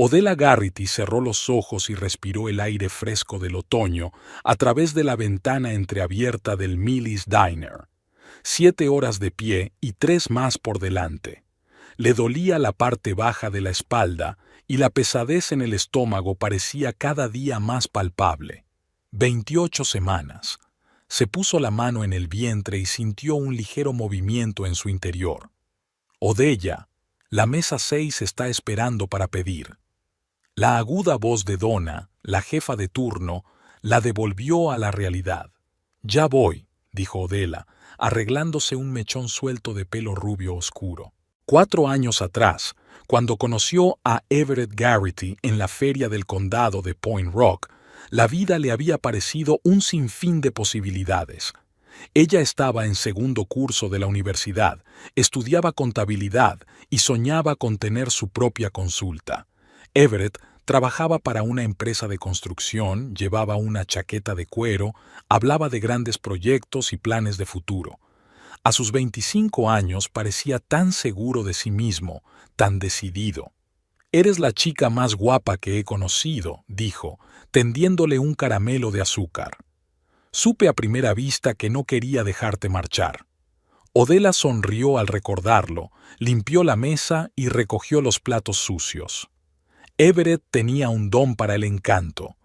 Odella Garrity cerró los ojos y respiró el aire fresco del otoño a través de la ventana entreabierta del Millie's Diner. 7 horas de pie y 3 más por delante. Le dolía la parte baja de la espalda y la pesadez en el estómago parecía cada día más palpable. 28 semanas. Se puso la mano en el vientre y sintió un ligero movimiento en su interior. Odella, la mesa 6 está esperando para pedir. La aguda voz de Donna, la jefa de turno, la devolvió a la realidad. «Ya voy», dijo Odella, arreglándose un mechón suelto de pelo rubio oscuro. 4 años atrás, cuando conoció a Everett Garrity en la feria del condado de Point Rock, la vida le había parecido un sinfín de posibilidades. Ella estaba en segundo curso de la universidad, estudiaba contabilidad y soñaba con tener su propia consulta. Everett trabajaba para una empresa de construcción, llevaba una chaqueta de cuero, hablaba de grandes proyectos y planes de futuro. A sus 25 años parecía tan seguro de sí mismo, tan decidido. «Eres la chica más guapa que he conocido», dijo, tendiéndole un caramelo de azúcar. «Supe a primera vista que no quería dejarte marchar». Odella sonrió al recordarlo, limpió la mesa y recogió los platos sucios. Everett tenía un don para el encanto.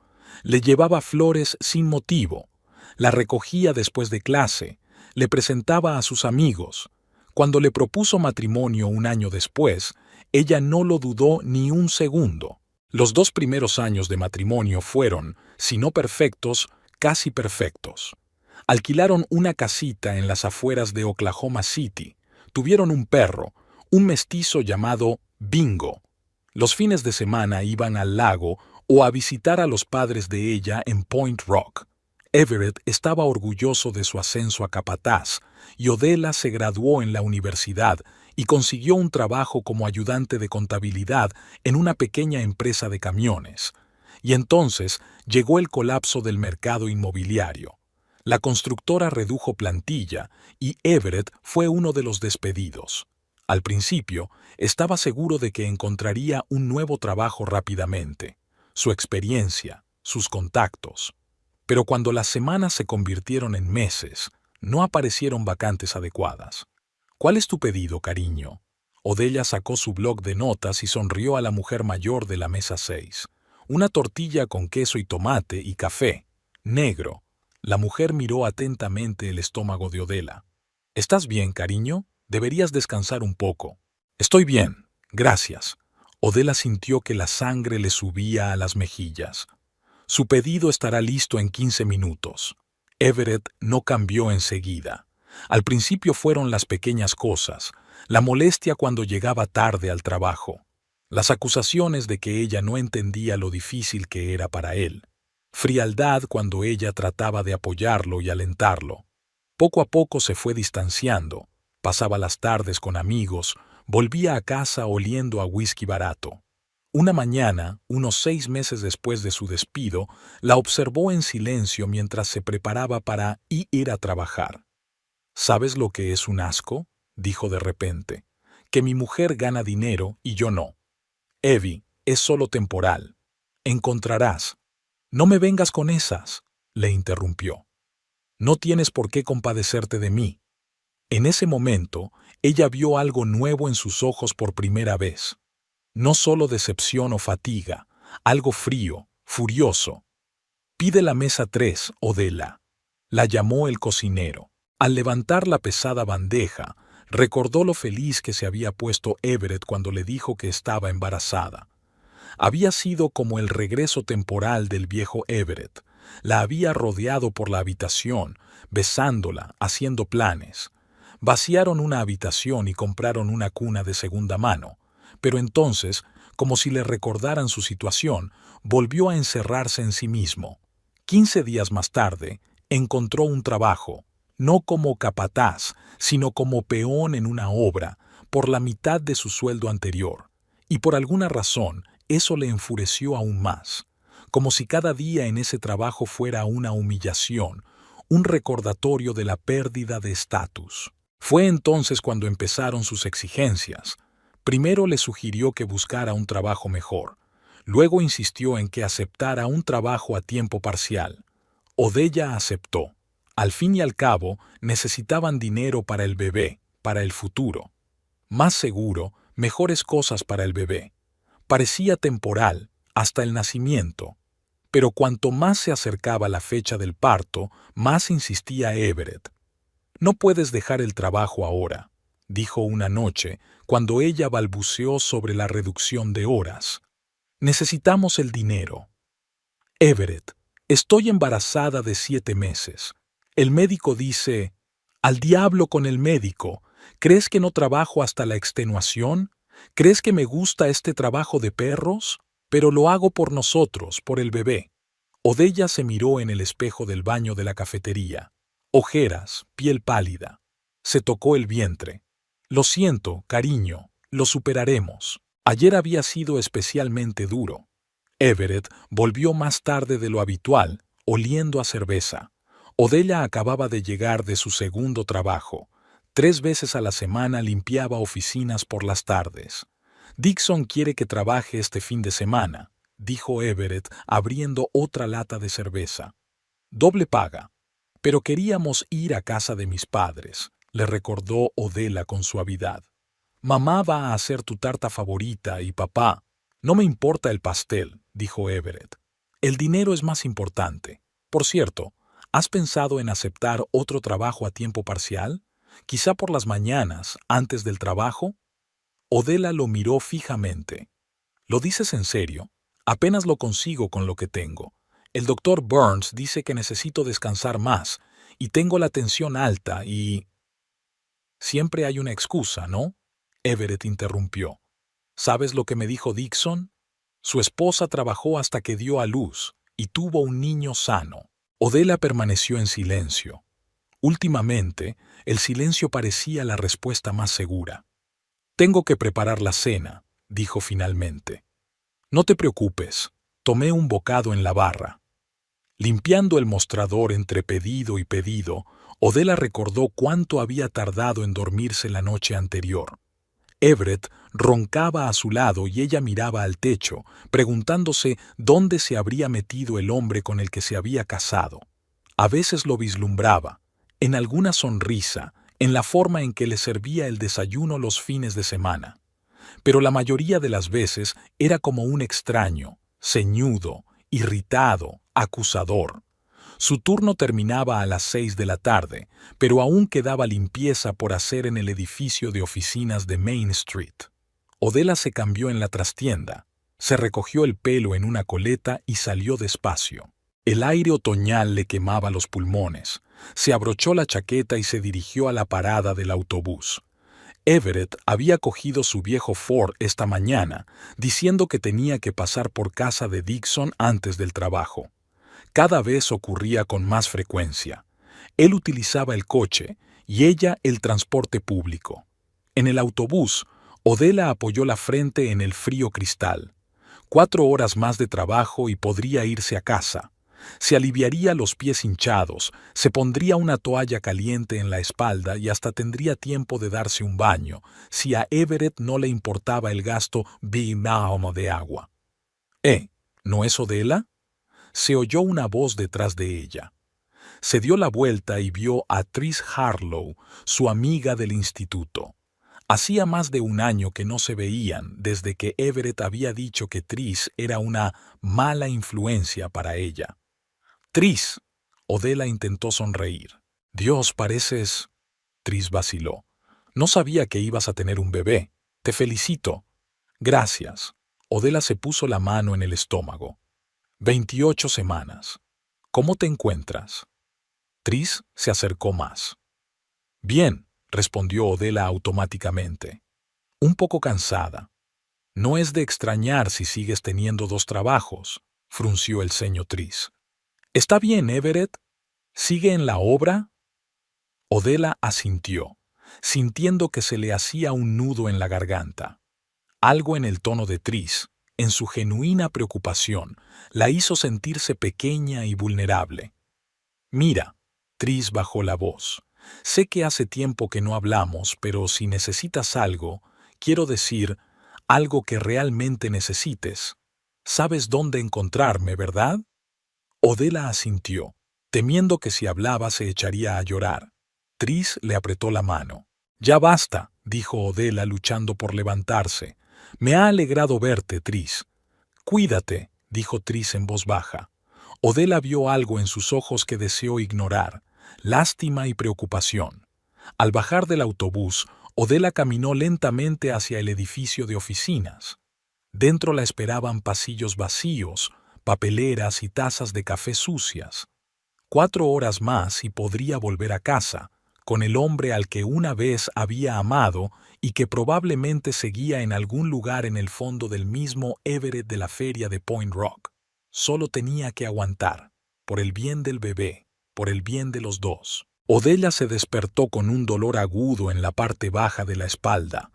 Le llevaba flores sin motivo. La recogía después de clase. Le presentaba a sus amigos. Cuando le propuso matrimonio un año después, ella no lo dudó ni un segundo. Los 2 primeros años de matrimonio fueron, si no perfectos, casi perfectos. Alquilaron una casita en las afueras de Oklahoma City. Tuvieron un perro, un mestizo llamado Bingo. Los fines de semana iban al lago o a visitar a los padres de ella en Point Rock. Everett estaba orgulloso de su ascenso a capataz y Odella se graduó en la universidad y consiguió un trabajo como ayudante de contabilidad en una pequeña empresa de camiones. Y entonces llegó el colapso del mercado inmobiliario. La constructora redujo plantilla y Everett fue uno de los despedidos. Al principio, estaba seguro de que encontraría un nuevo trabajo rápidamente, su experiencia, sus contactos. Pero cuando las semanas se convirtieron en meses, no aparecieron vacantes adecuadas. «¿Cuál es tu pedido, cariño?» Odella sacó su bloc de notas y sonrió a la mujer mayor de la mesa 6. «Una tortilla con queso y tomate y café. Negro». La mujer miró atentamente el estómago de Odella. «¿Estás bien, cariño? Deberías descansar un poco». «Estoy bien, gracias». Odella sintió que la sangre le subía a las mejillas. «Su pedido estará listo en 15 minutos». Everett no cambió enseguida. Al principio fueron las pequeñas cosas, la molestia cuando llegaba tarde al trabajo, las acusaciones de que ella no entendía lo difícil que era para él, frialdad cuando ella trataba de apoyarlo y alentarlo. Poco a poco se fue distanciando. Pasaba las tardes con amigos, volvía a casa oliendo a whisky barato. Una mañana, unos 6 meses después de su despido, la observó en silencio mientras se preparaba para ir a trabajar. «¿Sabes lo que es un asco?», dijo de repente. «Que mi mujer gana dinero y yo no. Evie, es solo temporal. Encontrarás». «No me vengas con esas», le interrumpió. «No tienes por qué compadecerte de mí». En ese momento, ella vio algo nuevo en sus ojos por primera vez. No solo decepción o fatiga, algo frío, furioso. «Pide la mesa 3, Odella», la llamó el cocinero. Al levantar la pesada bandeja, recordó lo feliz que se había puesto Everett cuando le dijo que estaba embarazada. Había sido como el regreso temporal del viejo Everett. La había rodeado por la habitación, besándola, haciendo planes. Vaciaron una habitación y compraron una cuna de segunda mano. Pero entonces, como si le recordaran su situación, volvió a encerrarse en sí mismo. 15 días más tarde, encontró un trabajo, no como capataz, sino como peón en una obra, por la mitad de su sueldo anterior. Y por alguna razón, eso le enfureció aún más, como si cada día en ese trabajo fuera una humillación, un recordatorio de la pérdida de estatus. Fue entonces cuando empezaron sus exigencias. Primero le sugirió que buscara un trabajo mejor. Luego insistió en que aceptara un trabajo a tiempo parcial. Odella aceptó. Al fin y al cabo, necesitaban dinero para el bebé, para el futuro. Más seguro, mejores cosas para el bebé. Parecía temporal, hasta el nacimiento. Pero cuanto más se acercaba la fecha del parto, más insistía Everett. «No puedes dejar el trabajo ahora», dijo una noche, cuando ella balbuceó sobre la reducción de horas. «Necesitamos el dinero». «Everett, estoy embarazada de 7 meses. El médico dice...» «Al diablo con el médico. ¿Crees que no trabajo hasta la extenuación? ¿Crees que me gusta este trabajo de perros? Pero lo hago por nosotros, por el bebé». Odella se miró en el espejo del baño de la cafetería. Ojeras, piel pálida. Se tocó el vientre. «Lo siento, cariño, lo superaremos. Ayer había sido especialmente duro». Everett volvió más tarde de lo habitual, oliendo a cerveza. Odella acababa de llegar de su segundo trabajo. 3 veces a la semana limpiaba oficinas por las tardes. «Dixon quiere que trabaje este fin de semana», dijo Everett, abriendo otra lata de cerveza. «Doble paga. Pero queríamos ir a casa de mis padres», le recordó Odella con suavidad. «Mamá va a hacer tu tarta favorita y papá...» «No me importa el pastel», dijo Everett. «El dinero es más importante. Por cierto, ¿has pensado en aceptar otro trabajo a tiempo parcial? Quizá por las mañanas, antes del trabajo». Odella lo miró fijamente. «¿Lo dices en serio? Apenas lo consigo con lo que tengo. El doctor Burns dice que necesito descansar más, y tengo la tensión alta y...» «Siempre hay una excusa, ¿no?», Everett interrumpió. «¿Sabes lo que me dijo Dixon? Su esposa trabajó hasta que dio a luz y tuvo un niño sano». Odella permaneció en silencio. Últimamente, el silencio parecía la respuesta más segura. «Tengo que preparar la cena», dijo finalmente. «No te preocupes, tomé un bocado en la barra». Limpiando el mostrador entre pedido y pedido, Odella recordó cuánto había tardado en dormirse la noche anterior. Everett roncaba a su lado y ella miraba al techo, preguntándose dónde se habría metido el hombre con el que se había casado. A veces lo vislumbraba, en alguna sonrisa, en la forma en que le servía el desayuno los fines de semana. Pero la mayoría de las veces era como un extraño, ceñudo, irritado, acusador. Su turno terminaba a las 6 de la tarde, pero aún quedaba limpieza por hacer en el edificio de oficinas de Main Street. Odella se cambió en la trastienda, se recogió el pelo en una coleta y salió despacio. El aire otoñal le quemaba los pulmones. Se abrochó la chaqueta y se dirigió a la parada del autobús. Everett había cogido su viejo Ford esta mañana, diciendo que tenía que pasar por casa de Dixon antes del trabajo. Cada vez ocurría con más frecuencia. Él utilizaba el coche y ella el transporte público. En el autobús, Odella apoyó la frente en el frío cristal. 4 horas más de trabajo y podría irse a casa. Se aliviaría los pies hinchados, se pondría una toalla caliente en la espalda y hasta tendría tiempo de darse un baño, si a Everett no le importaba el gasto bimahoma de agua. ¿No es Odella?», se oyó una voz detrás de ella. Se dio la vuelta y vio a Tris Harlow, su amiga del instituto. Hacía más de 1 año que no se veían desde que Everett había dicho que Tris era una mala influencia para ella. «Tris», Odella intentó sonreír. «Dios, pareces...». Tris vaciló. «No sabía que ibas a tener un bebé. Te felicito». «Gracias». Odella se puso la mano en el estómago. 28 semanas. ¿Cómo te encuentras?». Tris se acercó más. «Bien», respondió Odella automáticamente. «Un poco cansada». «No es de extrañar si sigues teniendo 2 trabajos», frunció el ceño Tris. «¿Está bien, Everett? ¿Sigue en la obra?». Odella asintió, sintiendo que se le hacía un nudo en la garganta. Algo en el tono de Tris, en su genuina preocupación, la hizo sentirse pequeña y vulnerable. «Mira», Tris bajó la voz, «sé que hace tiempo que no hablamos, pero si necesitas algo, quiero decir, algo que realmente necesites, Sabes dónde encontrarme, ¿verdad? Odela asintió, temiendo que si hablaba se echaría a llorar. Tris le apretó la mano. Ya basta, dijo Odela luchando por levantarse. Me ha alegrado verte, Tris. Cuídate, dijo Tris en voz baja. Odela vio algo en sus ojos que deseó ignorar, lástima y preocupación. Al bajar del autobús, Odela caminó lentamente hacia el edificio de oficinas. Dentro la esperaban pasillos vacíos, papeleras y tazas de café sucias. 4 horas más y podría volver a casa, con el hombre al que una vez había amado y que probablemente seguía en algún lugar en el fondo del mismo Everett de la feria de Point Rock. Solo tenía que aguantar, por el bien del bebé, por el bien de los dos. Odella se despertó con un dolor agudo en la parte baja de la espalda.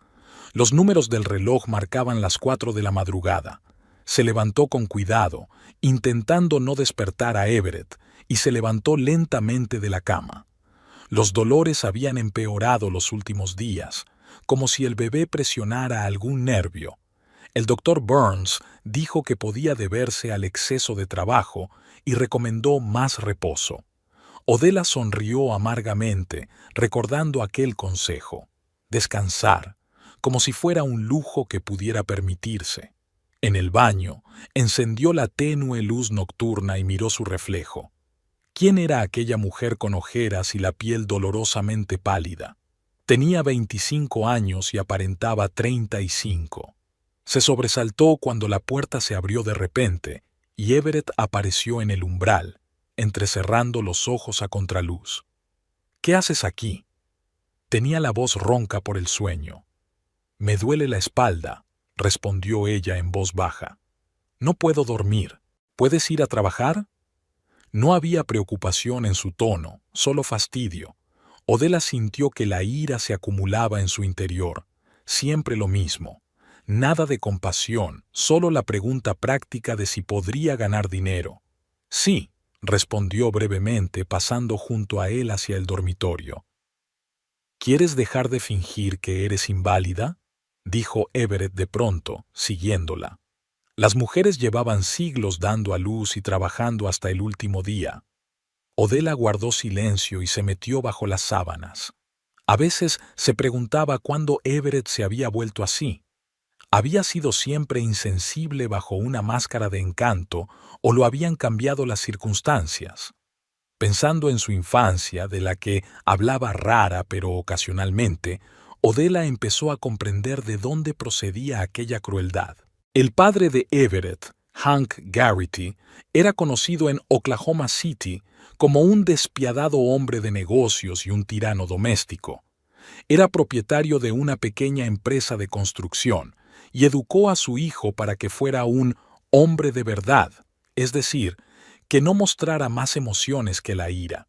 Los números del reloj marcaban las 4 de la madrugada. Se levantó con cuidado, intentando no despertar a Everett, y se levantó lentamente de la cama. Los dolores habían empeorado los últimos días, como si el bebé presionara algún nervio. El doctor Burns dijo que podía deberse al exceso de trabajo y recomendó más reposo. Odella sonrió amargamente, recordando aquel consejo. Descansar, como si fuera un lujo que pudiera permitirse. En el baño, encendió la tenue luz nocturna y miró su reflejo. ¿Quién era aquella mujer con ojeras y la piel dolorosamente pálida? Tenía 25 años y aparentaba 35. Se sobresaltó cuando la puerta se abrió de repente y Everett apareció en el umbral, entrecerrando los ojos a contraluz. «¿Qué haces aquí?» Tenía la voz ronca por el sueño. «Me duele la espalda», respondió ella en voz baja. «No puedo dormir. ¿Puedes ir a trabajar?» No había preocupación en su tono, solo fastidio. Odella sintió que la ira se acumulaba en su interior. Siempre lo mismo. Nada de compasión, solo la pregunta práctica de si podría ganar dinero. «Sí», respondió brevemente, pasando junto a él hacia el dormitorio. «¿Quieres dejar de fingir que eres inválida?», dijo Everett de pronto, siguiéndola. Las mujeres llevaban siglos dando a luz y trabajando hasta el último día. Odella guardó silencio y se metió bajo las sábanas. A veces se preguntaba cuándo Everett se había vuelto así. ¿Había sido siempre insensible bajo una máscara de encanto o lo habían cambiado las circunstancias? Pensando en su infancia, de la que hablaba rara pero ocasionalmente, Odella empezó a comprender de dónde procedía aquella crueldad. El padre de Everett, Hank Garrity, era conocido en Oklahoma City como un despiadado hombre de negocios y un tirano doméstico. Era propietario de una pequeña empresa de construcción y educó a su hijo para que fuera un hombre de verdad, es decir, que no mostrara más emociones que la ira.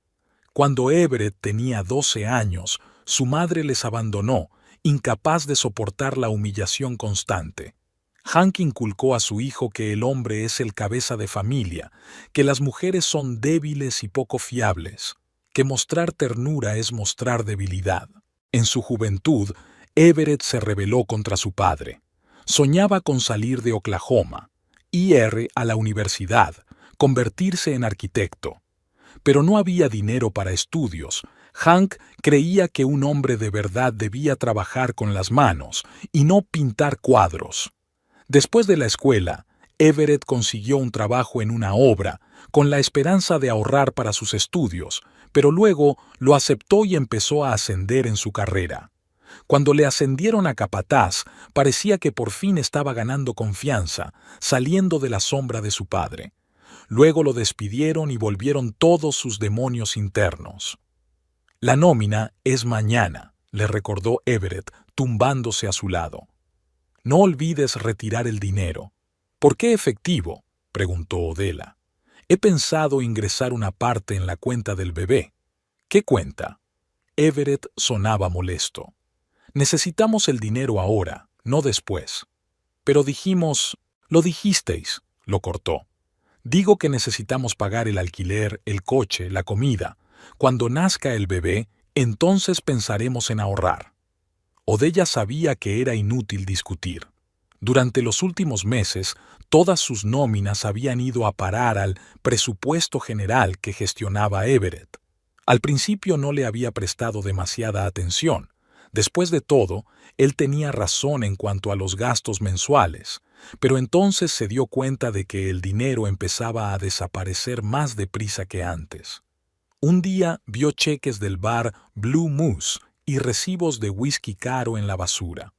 Cuando Everett tenía 12 años, su madre les abandonó, incapaz de soportar la humillación constante. Hank inculcó a su hijo que el hombre es el cabeza de familia, que las mujeres son débiles y poco fiables, que mostrar ternura es mostrar debilidad. En su juventud, Everett se rebeló contra su padre. Soñaba con salir de Oklahoma, ir a la universidad, convertirse en arquitecto. Pero no había dinero para estudios. Hank creía que un hombre de verdad debía trabajar con las manos y no pintar cuadros. Después de la escuela, Everett consiguió un trabajo en una obra, con la esperanza de ahorrar para sus estudios, pero luego lo aceptó y empezó a ascender en su carrera. Cuando le ascendieron a capataz, parecía que por fin estaba ganando confianza, saliendo de la sombra de su padre. Luego lo despidieron y volvieron todos sus demonios internos. «La nómina es mañana», le recordó Everett, tumbándose a su lado. «No olvides retirar el dinero». «¿Por qué efectivo?», preguntó Odella. «He pensado ingresar una parte en la cuenta del bebé». «¿Qué cuenta?». Everett sonaba molesto. «Necesitamos el dinero ahora, no después». «Pero dijimos...» «Lo dijisteis», lo cortó. «Digo que necesitamos pagar el alquiler, el coche, la comida. Cuando nazca el bebé, entonces pensaremos en ahorrar». Odella sabía que era inútil discutir. Durante los últimos meses, todas sus nóminas habían ido a parar al presupuesto general que gestionaba Everett. Al principio no le había prestado demasiada atención. Después de todo, él tenía razón en cuanto a los gastos mensuales, pero entonces se dio cuenta de que el dinero empezaba a desaparecer más deprisa que antes. Un día vio cheques del bar Blue Moose y recibos de whisky caro en la basura.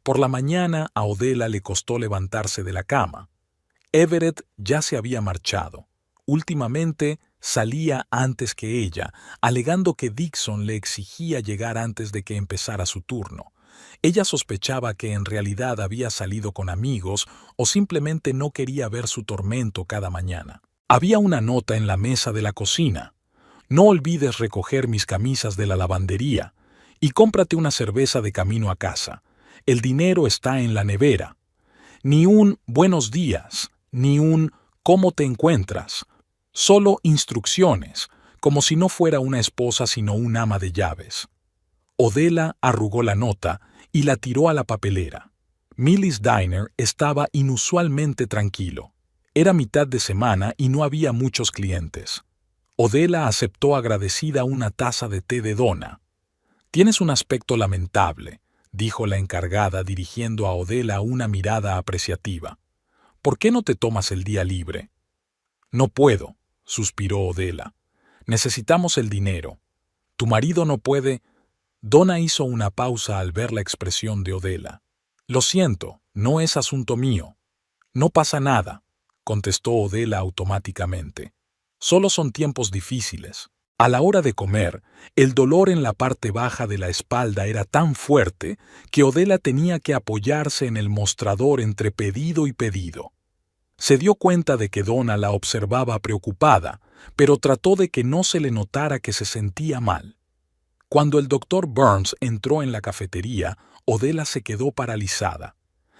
Por la mañana a Odella le costó levantarse de la cama. Everett ya se había marchado. Últimamente salía antes que ella, alegando que Dixon le exigía llegar antes de que empezara su turno. Ella sospechaba que en realidad había salido con amigos o simplemente no quería ver su tormento cada mañana. Había una nota en la mesa de la cocina. No olvides recoger mis camisas de la lavandería y cómprate una cerveza de camino a casa. El dinero está en la nevera. Ni un buenos días, ni un ¿cómo te encuentras? Solo instrucciones, como si no fuera una esposa sino un ama de llaves. Odella arrugó la nota y la tiró a la papelera. Millie's Diner estaba inusualmente tranquilo. Era mitad de semana y no había muchos clientes. Odella aceptó agradecida una taza de té de dona. «Tienes un aspecto lamentable», dijo la encargada dirigiendo a Odella una mirada apreciativa. «¿Por qué no te tomas el día libre?» «No puedo», suspiró Odella. «Necesitamos el dinero. Tu marido no puede...» Donna hizo una pausa al ver la expresión de Odella. «Lo siento, no es asunto mío». «No pasa nada», contestó Odella automáticamente. «Solo son tiempos difíciles». A la hora de comer, el dolor en la parte baja de la espalda era tan fuerte que Odella tenía que apoyarse en el mostrador entre pedido y pedido. Se dio cuenta de que Donna la observaba preocupada, pero trató de que no se le notara que se sentía mal. Cuando el doctor Burns entró en la cafetería, Odella se quedó paralizada.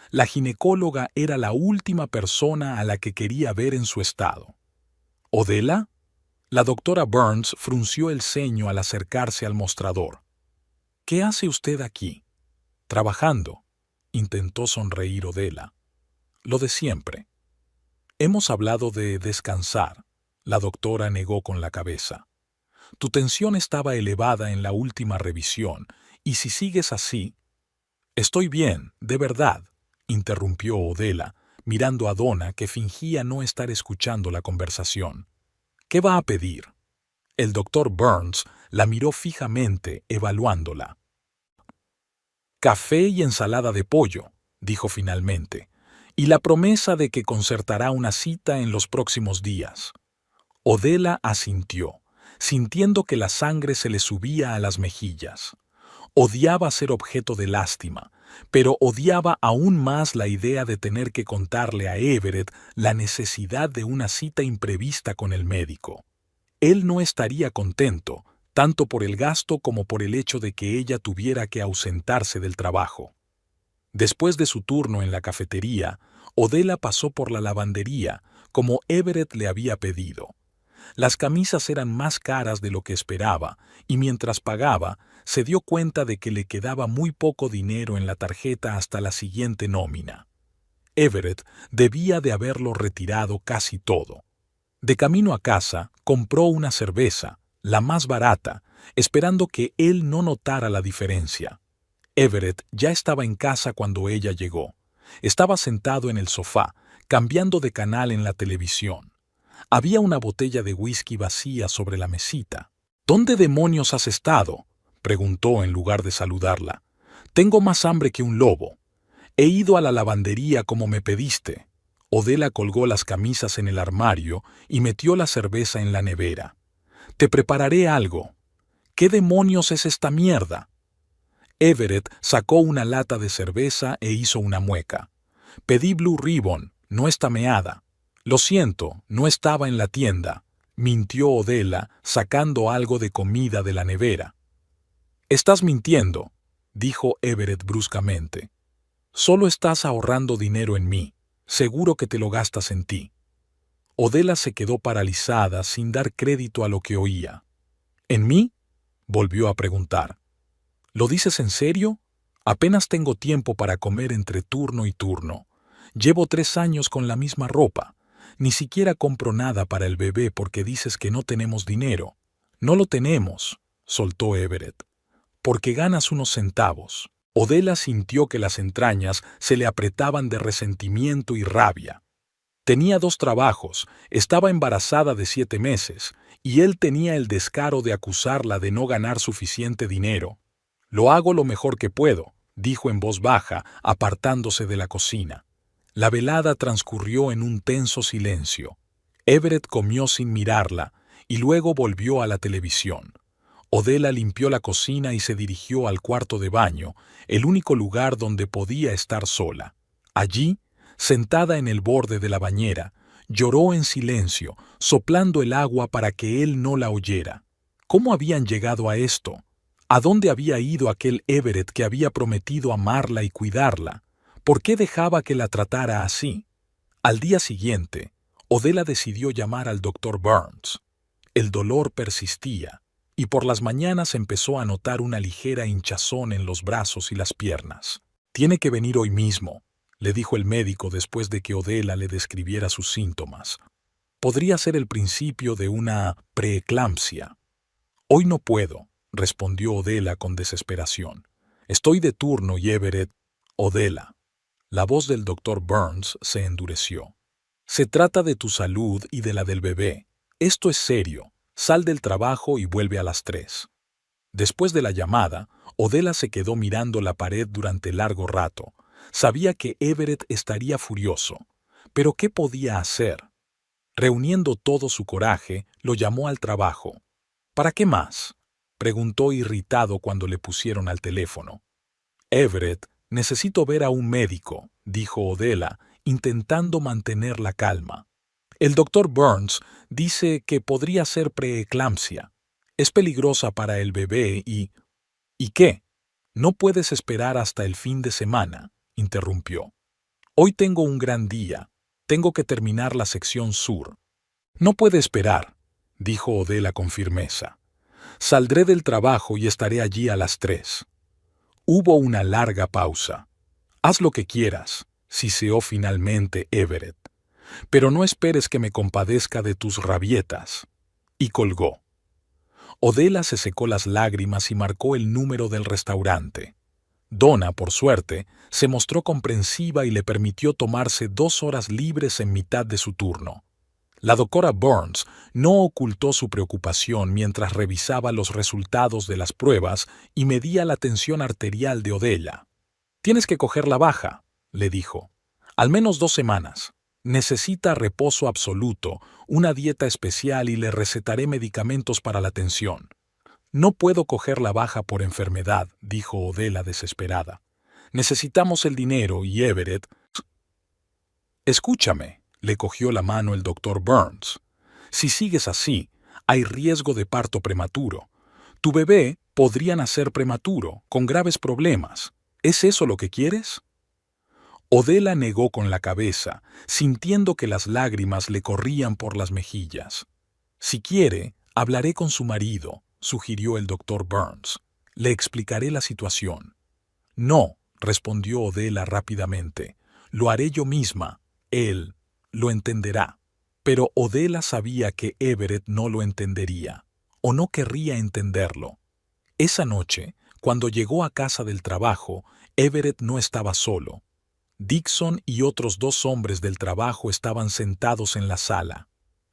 La ginecóloga era la última persona a la que quería ver en su estado. «¿Odella?» La doctora Burns frunció el ceño al acercarse al mostrador. «¿Qué hace usted aquí?» «Trabajando», intentó sonreír Odella. «Lo de siempre». «Hemos hablado de descansar», la doctora negó con la cabeza. «Tu tensión estaba elevada en la última revisión, y si sigues así...» «Estoy bien, de verdad», interrumpió Odella, mirando a Donna, que fingía no estar escuchando la conversación. «¿Qué va a pedir?» El doctor Burns la miró fijamente, evaluándola. «Café y ensalada de pollo», dijo finalmente, «y la promesa de que concertará una cita en los próximos días». Odella asintió, sintiendo que la sangre se le subía a las mejillas. Odiaba ser objeto de lástima, pero odiaba aún más la idea de tener que contarle a Everett la necesidad de una cita imprevista con el médico. Él no estaría contento, tanto por el gasto como por el hecho de que ella tuviera que ausentarse del trabajo. Después de su turno en la cafetería, Odella pasó por la lavandería, como Everett le había pedido. Las camisas eran más caras de lo que esperaba, y mientras pagaba, se dio cuenta de que le quedaba muy poco dinero en la tarjeta hasta la siguiente nómina. Everett debía de haberlo retirado casi todo. De camino a casa, compró una cerveza, la más barata, esperando que él no notara la diferencia. Everett ya estaba en casa cuando ella llegó. Estaba sentado en el sofá, cambiando de canal en la televisión. Había una botella de whisky vacía sobre la mesita. «¿Dónde demonios has estado?», preguntó en lugar de saludarla. «Tengo más hambre que un lobo. He ido a la lavandería como me pediste». Odella colgó las camisas en el armario y metió la cerveza en la nevera. «Te prepararé algo». «¿Qué demonios es esta mierda?». Everett sacó una lata de cerveza e hizo una mueca. «Pedí Blue Ribbon, no está meada». «Lo siento, no estaba en la tienda», mintió Odella, sacando algo de comida de la nevera. «Estás mintiendo», dijo Everett bruscamente. «Solo estás ahorrando dinero en mí. Seguro que te lo gastas en ti». Odella se quedó paralizada sin dar crédito a lo que oía. «¿En mí?», volvió a preguntar. «¿Lo dices en serio? Apenas tengo tiempo para comer entre turno y turno. Llevo 3 años con la misma ropa. Ni siquiera compro nada para el bebé porque dices que no tenemos dinero. No lo tenemos, soltó Everett. Porque ganas unos centavos. Odela sintió que las entrañas se le apretaban de resentimiento y rabia. Tenía 2 trabajos, estaba embarazada de 7 meses, y él tenía el descaro de acusarla de no ganar suficiente dinero. Lo hago lo mejor que puedo, dijo en voz baja, apartándose de la cocina. La velada transcurrió en un tenso silencio. Everett comió sin mirarla, y luego volvió a la televisión. Odela limpió la cocina y se dirigió al cuarto de baño, el único lugar donde podía estar sola. Allí, sentada en el borde de la bañera, lloró en silencio, soplando el agua para que él no la oyera. ¿Cómo habían llegado a esto? ¿A dónde había ido aquel Everett que había prometido amarla y cuidarla? ¿Por qué dejaba que la tratara así? Al día siguiente, Odela decidió llamar al doctor Burns. El dolor persistía, y por las mañanas empezó a notar una ligera hinchazón en los brazos y las piernas. «Tiene que venir hoy mismo», le dijo el médico después de que Odela le describiera sus síntomas. «Podría ser el principio de una preeclampsia». «Hoy no puedo», respondió Odela con desesperación. «Estoy de turno y Everett...» «Odela». La voz del doctor Burns se endureció. «Se trata de tu salud y de la del bebé. Esto es serio. Sal del trabajo y vuelve a las 3». Después de la llamada, Odela se quedó mirando la pared durante largo rato. Sabía que Everett estaría furioso. ¿Pero qué podía hacer? Reuniendo todo su coraje, lo llamó al trabajo. «¿Para qué más?», preguntó irritado cuando le pusieron al teléfono. «Everett, necesito ver a un médico», dijo Odela, intentando mantener la calma. «El doctor Burns dice que podría ser preeclampsia. Es peligrosa para el bebé y...» «¿Y qué? No puedes esperar hasta el fin de semana», interrumpió. «Hoy tengo un gran día. Tengo que terminar la sección sur». «No puede esperar», dijo Odela con firmeza. «Saldré del trabajo y estaré allí a las 3». Hubo una larga pausa. «Haz lo que quieras», siseó finalmente Everett. «Pero no esperes que me compadezca de tus rabietas». Y colgó. Odela se secó las lágrimas y marcó el número del restaurante. Donna, por suerte, se mostró comprensiva y le permitió tomarse 2 horas libres en mitad de su turno. La doctora Burns no ocultó su preocupación mientras revisaba los resultados de las pruebas y medía la tensión arterial de Odela. «Tienes que coger la baja», le dijo. «Al menos 2 semanas. Necesita reposo absoluto, una dieta especial y le recetaré medicamentos para la tensión». «No puedo coger la baja por enfermedad», dijo Odela desesperada. «Necesitamos el dinero y Everett...» «Escúchame», le cogió la mano el doctor Burns. «Si sigues así, hay riesgo de parto prematuro. Tu bebé podría nacer prematuro, con graves problemas. ¿Es eso lo que quieres?». Odela negó con la cabeza, sintiendo que las lágrimas le corrían por las mejillas. «Si quiere, hablaré con su marido», sugirió el doctor Burns. «Le explicaré la situación». «No», respondió Odela rápidamente. «Lo haré yo misma. Él lo entenderá». Pero Odela sabía que Everett no lo entendería, o no querría entenderlo. Esa noche, cuando llegó a casa del trabajo, Everett no estaba solo. Dixon y otros 2 hombres del trabajo estaban sentados en la sala.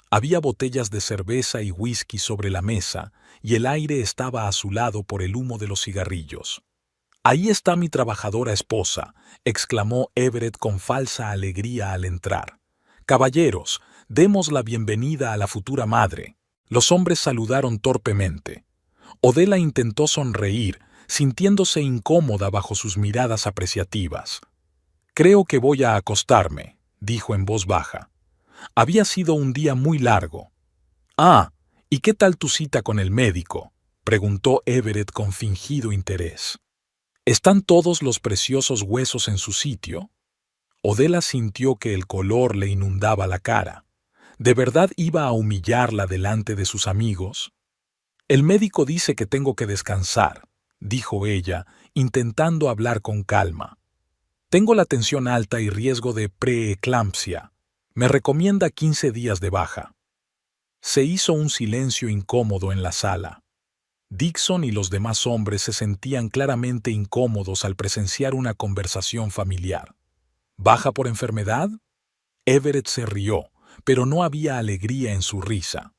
Había botellas de cerveza y whisky sobre la mesa, y el aire estaba azulado por el humo de los cigarrillos. «Ahí está mi trabajadora esposa», exclamó Everett con falsa alegría al entrar. «Caballeros, demos la bienvenida a la futura madre». Los hombres saludaron torpemente. Odela intentó sonreír, sintiéndose incómoda bajo sus miradas apreciativas. «Creo que voy a acostarme», dijo en voz baja. «Había sido un día muy largo». «Ah, ¿y qué tal tu cita con el médico?», preguntó Everett con fingido interés. «¿Están todos los preciosos huesos en su sitio?». Odela sintió que el color le inundaba la cara. ¿De verdad iba a humillarla delante de sus amigos? «El médico dice que tengo que descansar», dijo ella, intentando hablar con calma. Tengo la tensión alta y riesgo de preeclampsia. Me recomienda 15 días de baja. Se hizo un silencio incómodo en la sala. Dixon y los demás hombres se sentían claramente incómodos al presenciar una conversación familiar. ¿Baja por enfermedad? Everett se rió, pero no había alegría en su risa.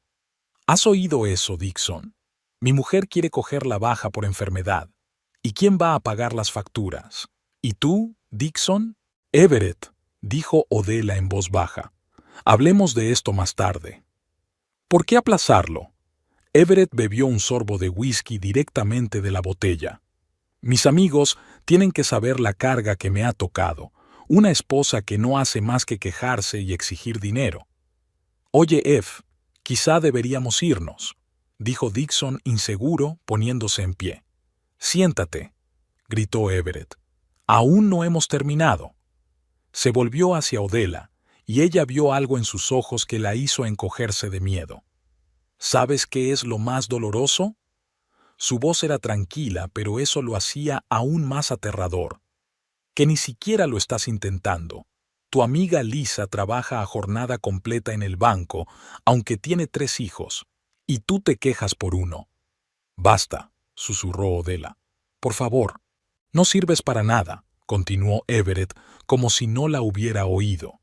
¿Has oído eso, Dixon? Mi mujer quiere coger la baja por enfermedad. ¿Y quién va a pagar las facturas? ¿Y tú, Dixon? Everett, dijo Odella en voz baja. Hablemos de esto más tarde. ¿Por qué aplazarlo? Everett bebió un sorbo de whisky directamente de la botella. Mis amigos tienen que saber la carga que me ha tocado. Una esposa que no hace más que quejarse y exigir dinero. Oye, F, quizá deberíamos irnos, dijo Dixon inseguro, poniéndose en pie. Siéntate, gritó Everett. Aún no hemos terminado. Se volvió hacia Odella, y ella vio algo en sus ojos que la hizo encogerse de miedo. ¿Sabes qué es lo más doloroso? Su voz era tranquila, pero eso lo hacía aún más aterrador. Que ni siquiera lo estás intentando. Tu amiga Lisa trabaja a jornada completa en el banco, aunque tiene 3 hijos, y tú te quejas por uno. Basta, susurró Odella. Por favor. No sirves para nada, continuó Everett, como si no la hubiera oído.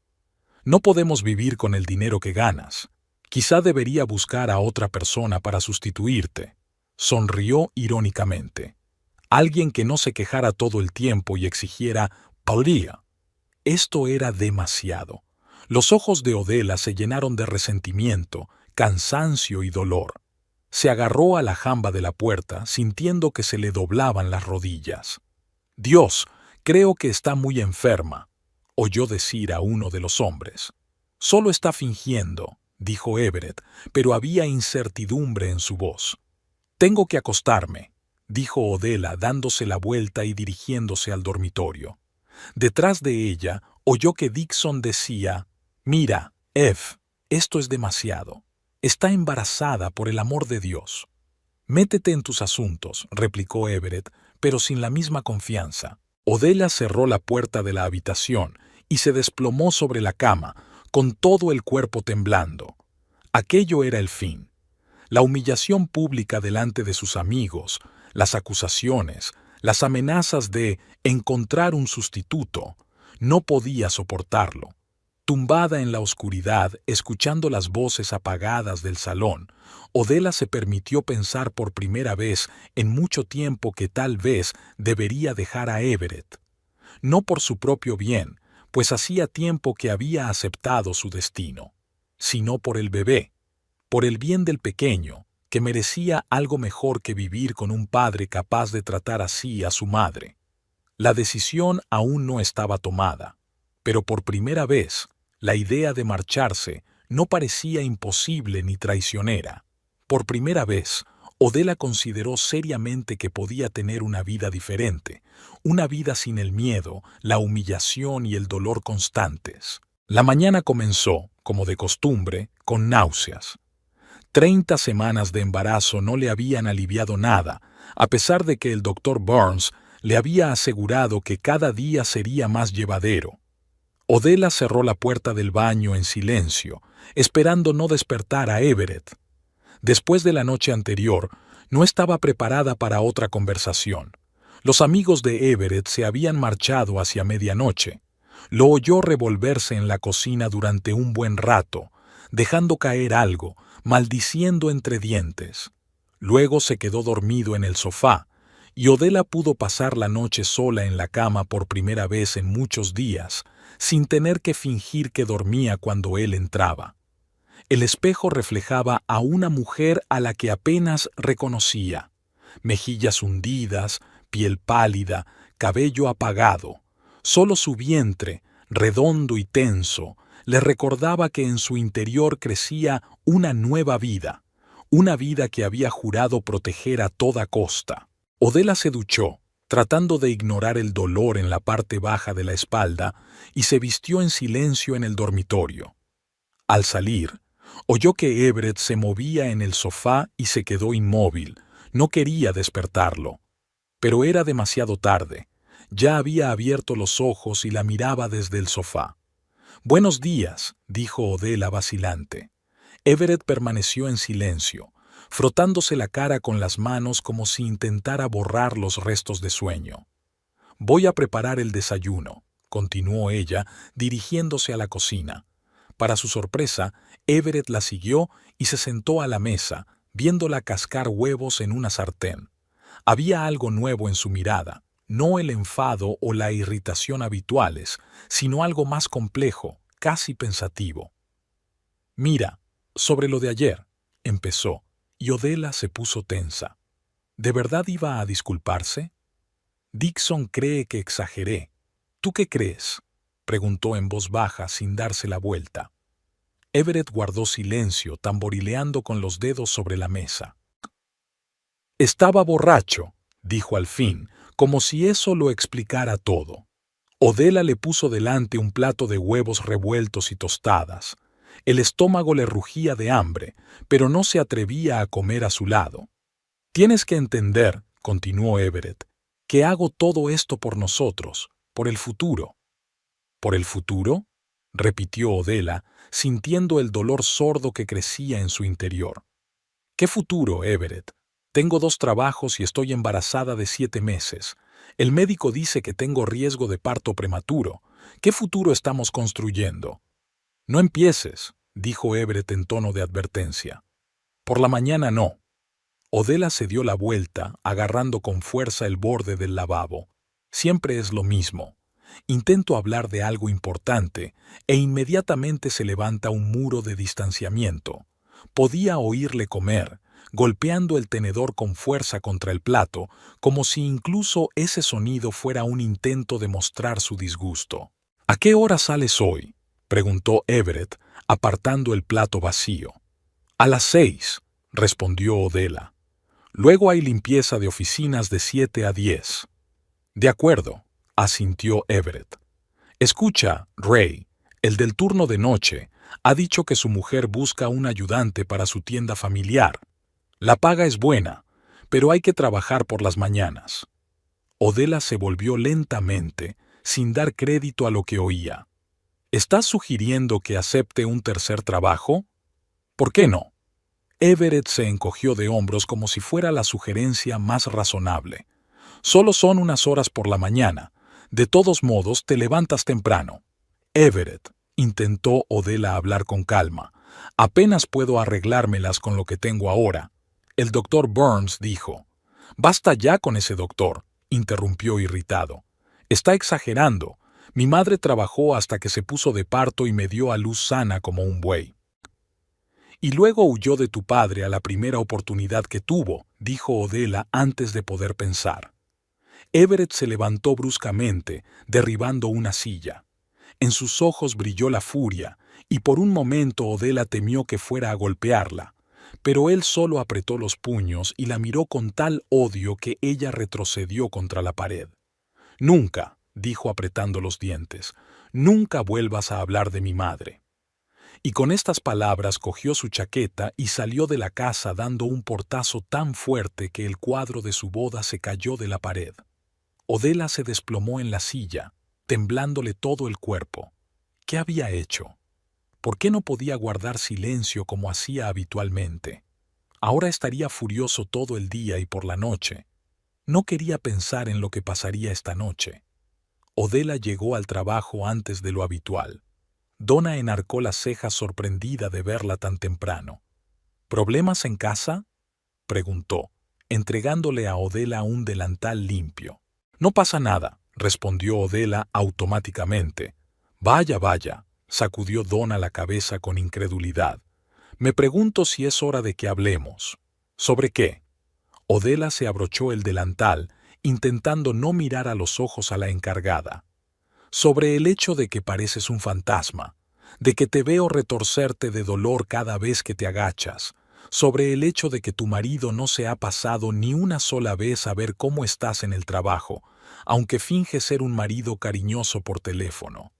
No podemos vivir con el dinero que ganas. Quizá debería buscar a otra persona para sustituirte. Sonrió irónicamente. Alguien que no se quejara todo el tiempo y exigiera «podría». Esto era demasiado. Los ojos de Odella se llenaron de resentimiento, cansancio y dolor. Se agarró a la jamba de la puerta, sintiendo que se le doblaban las rodillas. «Dios, creo que está muy enferma», oyó decir a uno de los hombres. «Solo está fingiendo», dijo Everett, pero había incertidumbre en su voz. «Tengo que acostarme», dijo Odella dándose la vuelta y dirigiéndose al dormitorio. Detrás de ella oyó que Dixon decía, «Mira, F, esto es demasiado. Está embarazada, por el amor de Dios». «Métete en tus asuntos», replicó Everett, pero sin la misma confianza. Odella cerró la puerta de la habitación y se desplomó sobre la cama, con todo el cuerpo temblando. Aquello era el fin. La humillación pública delante de sus amigos, las acusaciones, las amenazas de encontrar un sustituto. No podía soportarlo. Tumbada en la oscuridad, escuchando las voces apagadas del salón, Odella se permitió pensar por primera vez en mucho tiempo que tal vez debería dejar a Everett. No por su propio bien, pues hacía tiempo que había aceptado su destino, sino por el bebé, por el bien del pequeño, que merecía algo mejor que vivir con un padre capaz de tratar así a su madre. La decisión aún no estaba tomada, pero por primera vez, la idea de marcharse no parecía imposible ni traicionera. Por primera vez, Odella consideró seriamente que podía tener una vida diferente, una vida sin el miedo, la humillación y el dolor constantes. La mañana comenzó, como de costumbre, con náuseas. 30 semanas de embarazo no le habían aliviado nada, a pesar de que el doctor Burns le había asegurado que cada día sería más llevadero. Odella cerró la puerta del baño en silencio, esperando no despertar a Everett. Después de la noche anterior, no estaba preparada para otra conversación. Los amigos de Everett se habían marchado hacia medianoche. Lo oyó revolverse en la cocina durante un buen rato, dejando caer algo, maldiciendo entre dientes. Luego se quedó dormido en el sofá, y Odella pudo pasar la noche sola en la cama por primera vez en muchos días, sin tener que fingir que dormía cuando él entraba. El espejo reflejaba a una mujer a la que apenas reconocía. Mejillas hundidas, piel pálida, cabello apagado. Solo su vientre, redondo y tenso, le recordaba que en su interior crecía una nueva vida, una vida que había jurado proteger a toda costa. Odella se duchó, tratando de ignorar el dolor en la parte baja de la espalda, y se vistió en silencio en el dormitorio. Al salir, oyó que Everett se movía en el sofá y se quedó inmóvil. No quería despertarlo. Pero era demasiado tarde. Ya había abierto los ojos y la miraba desde el sofá. «Buenos días», dijo Odela vacilante. Everett permaneció en silencio, frotándose la cara con las manos como si intentara borrar los restos de sueño. «Voy a preparar el desayuno», continuó ella, dirigiéndose a la cocina. Para su sorpresa, Everett la siguió y se sentó a la mesa, viéndola cascar huevos en una sartén. Había algo nuevo en su mirada, no el enfado o la irritación habituales, sino algo más complejo, casi pensativo. «Mira, sobre lo de ayer», empezó, y Odela se puso tensa. ¿De verdad iba a disculparse? Dixon cree que exageré. ¿Tú qué crees?, preguntó en voz baja sin darse la vuelta. Everett guardó silencio, tamborileando con los dedos sobre la mesa. «Estaba borracho», dijo al fin, como si eso lo explicara todo. Odela le puso delante un plato de huevos revueltos y tostadas. El estómago le rugía de hambre, pero no se atrevía a comer a su lado. «Tienes que entender», continuó Everett, «que hago todo esto por nosotros, por el futuro». «¿Por el futuro?», repitió Odela, sintiendo el dolor sordo que crecía en su interior. «¿Qué futuro, Everett? Tengo 2 trabajos y estoy embarazada de 7 meses. El médico dice que tengo riesgo de parto prematuro. ¿Qué futuro estamos construyendo?» «No empieces», dijo Everett en tono de advertencia. «Por la mañana no». Odela se dio la vuelta, agarrando con fuerza el borde del lavabo. Siempre es lo mismo. Intento hablar de algo importante e inmediatamente se levanta un muro de distanciamiento. Podía oírle comer, golpeando el tenedor con fuerza contra el plato, como si incluso ese sonido fuera un intento de mostrar su disgusto. «¿A qué hora sales hoy?», preguntó Everett, apartando el plato vacío. «A las 6», respondió Odela. «Luego hay limpieza de oficinas de 7 a 10». «De acuerdo», asintió Everett. «Escucha, Ray, el del turno de noche, ha dicho que su mujer busca un ayudante para su tienda familiar. La paga es buena, pero hay que trabajar por las mañanas». Odela se volvió lentamente, sin dar crédito a lo que oía. «¿Estás sugiriendo que acepte un tercer trabajo? ¿Por qué no?». Everett se encogió de hombros como si fuera la sugerencia más razonable. «Solo son unas horas por la mañana. De todos modos, te levantas temprano». «Everett», intentó Odela hablar con calma, «apenas puedo arreglármelas con lo que tengo ahora». El doctor Burns dijo. «Basta ya con ese doctor», interrumpió irritado. «Está exagerando. Mi madre trabajó hasta que se puso de parto y me dio a luz sana como un buey». «Y luego huyó de tu padre a la primera oportunidad que tuvo», dijo Odela antes de poder pensar. Everett se levantó bruscamente, derribando una silla. En sus ojos brilló la furia, y por un momento Odela temió que fuera a golpearla, pero él solo apretó los puños y la miró con tal odio que ella retrocedió contra la pared. «Nunca», dijo apretando los dientes, «nunca vuelvas a hablar de mi madre». Y con estas palabras cogió su chaqueta y salió de la casa dando un portazo tan fuerte que el cuadro de su boda se cayó de la pared. Odela se desplomó en la silla, temblándole todo el cuerpo. ¿Qué había hecho? ¿Por qué no podía guardar silencio como hacía habitualmente? Ahora estaría furioso todo el día y por la noche. No quería pensar en lo que pasaría esta noche. Odela llegó al trabajo antes de lo habitual. Donna enarcó las cejas sorprendida de verla tan temprano. «¿Problemas en casa?», preguntó, entregándole a Odela un delantal limpio. «No pasa nada», respondió Odela automáticamente. «Vaya, vaya», sacudió Donna la cabeza con incredulidad. «Me pregunto si es hora de que hablemos». «¿Sobre qué?». Odela se abrochó el delantal, intentando no mirar a los ojos a la encargada. «Sobre el hecho de que pareces un fantasma, de que te veo retorcerte de dolor cada vez que te agachas, sobre el hecho de que tu marido no se ha pasado ni una sola vez a ver cómo estás en el trabajo, aunque finge ser un marido cariñoso por teléfono».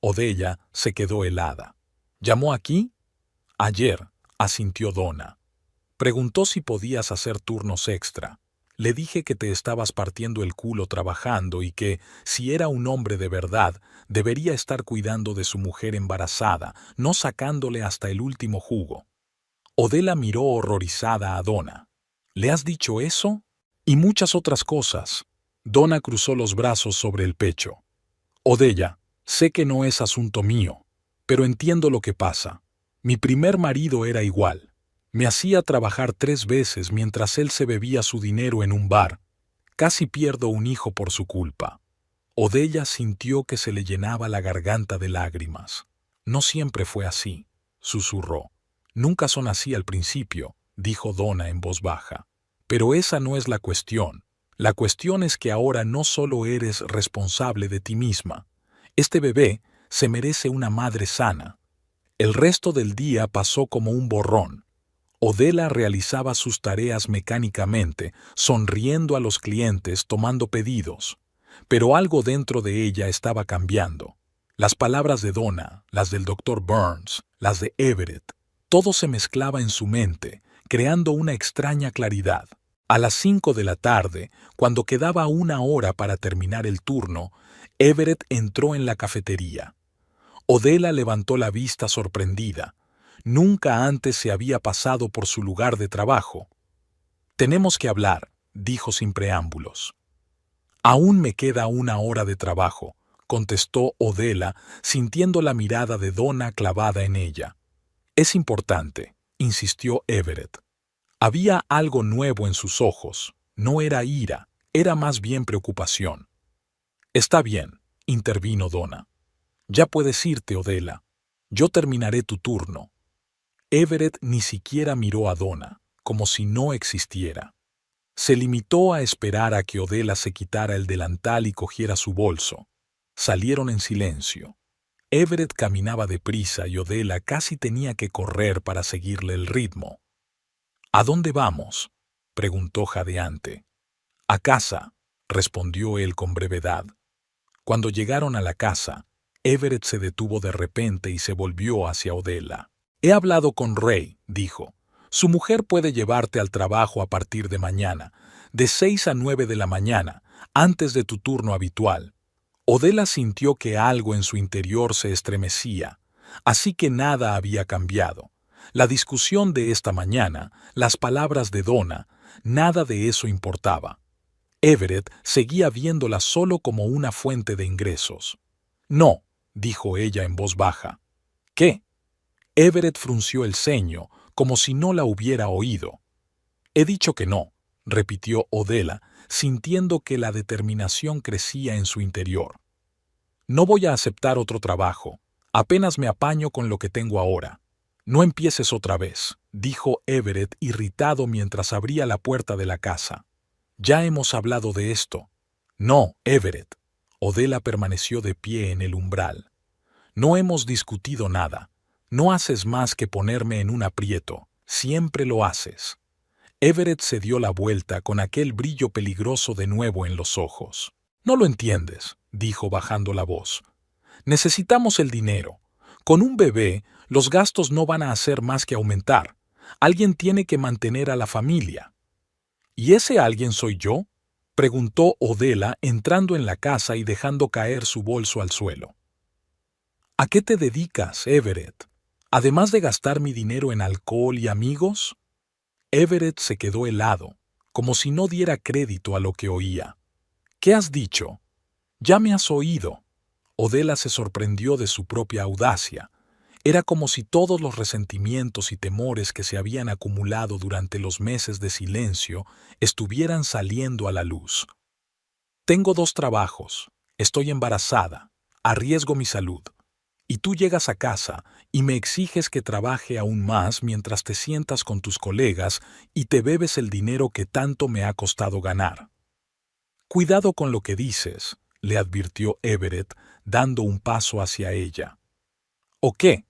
Odela se quedó helada. «¿Llamó aquí?». «Ayer», asintió Donna. «Preguntó si podías hacer turnos extra». Le dije que te estabas partiendo el culo trabajando y que, si era un hombre de verdad, debería estar cuidando de su mujer embarazada, no sacándole hasta el último jugo. Odela miró horrorizada a Donna. ¿Le has dicho eso? Y muchas otras cosas. Donna cruzó los brazos sobre el pecho. Odella, sé que no es asunto mío, pero entiendo lo que pasa. Mi primer marido era igual. Me hacía trabajar 3 veces mientras él se bebía su dinero en un bar. Casi pierdo un hijo por su culpa. Odella sintió que se le llenaba la garganta de lágrimas. No siempre fue así, susurró. Nunca son así al principio, dijo Donna en voz baja. Pero esa no es la cuestión. La cuestión es que ahora no solo eres responsable de ti misma. Este bebé se merece una madre sana. El resto del día pasó como un borrón. Odela realizaba sus tareas mecánicamente, sonriendo a los clientes, tomando pedidos. Pero algo dentro de ella estaba cambiando. Las palabras de Donna, las del Dr. Burns, las de Everett, todo se mezclaba en su mente, creando una extraña claridad. A las 5 de la tarde, cuando quedaba 1 hora para terminar el turno, Everett entró en la cafetería. Odela levantó la vista sorprendida. Nunca antes se había pasado por su lugar de trabajo. «Tenemos que hablar», dijo sin preámbulos. «Aún me queda 1 hora de trabajo», contestó Odela, sintiendo la mirada de Donna clavada en ella. «Es importante», insistió Everett. Había algo nuevo en sus ojos. No era ira, era más bien preocupación. «Está bien», intervino Donna. «Ya puedes irte, Odela. Yo terminaré tu turno». Everett ni siquiera miró a Donna, como si no existiera. Se limitó a esperar a que Odela se quitara el delantal y cogiera su bolso. Salieron en silencio. Everett caminaba deprisa y Odela casi tenía que correr para seguirle el ritmo. «¿A dónde vamos?», preguntó jadeante. «A casa», respondió él con brevedad. Cuando llegaron a la casa, Everett se detuvo de repente y se volvió hacia Odela. «He hablado con Ray», dijo. «Su mujer puede llevarte al trabajo a partir de mañana, de 6 a 9 de la mañana, antes de tu turno habitual». Odela sintió que algo en su interior se estremecía, así que nada había cambiado. La discusión de esta mañana, las palabras de Donna, nada de eso importaba. Everett seguía viéndola solo como una fuente de ingresos. «No», dijo ella en voz baja. «¿Qué?». Everett frunció el ceño, como si no la hubiera oído. «He dicho que no», repitió Odela, sintiendo que la determinación crecía en su interior. «No voy a aceptar otro trabajo. Apenas me apaño con lo que tengo ahora». «No empieces otra vez», dijo Everett irritado mientras abría la puerta de la casa. «Ya hemos hablado de esto». «No, Everett». Odela permaneció de pie en el umbral. «No hemos discutido nada. No haces más que ponerme en un aprieto. Siempre lo haces». Everett se dio la vuelta con aquel brillo peligroso de nuevo en los ojos. «No lo entiendes», dijo bajando la voz. «Necesitamos el dinero. Con un bebé, los gastos no van a hacer más que aumentar. Alguien tiene que mantener a la familia». «¿Y ese alguien soy yo?», preguntó Odela entrando en la casa y dejando caer su bolso al suelo. «¿A qué te dedicas, Everett? Además de gastar mi dinero en alcohol y amigos». Everett se quedó helado, como si no diera crédito a lo que oía. «¿Qué has dicho?». «Ya me has oído». Odela se sorprendió de su propia audacia. Era como si todos los resentimientos y temores que se habían acumulado durante los meses de silencio estuvieran saliendo a la luz. «Tengo 2 trabajos. Estoy embarazada. Arriesgo mi salud. Y tú llegas a casa y me exiges que trabaje aún más mientras te sientas con tus colegas y te bebes el dinero que tanto me ha costado ganar». «Cuidado con lo que dices», le advirtió Everett, dando un paso hacia ella. «¿O qué?».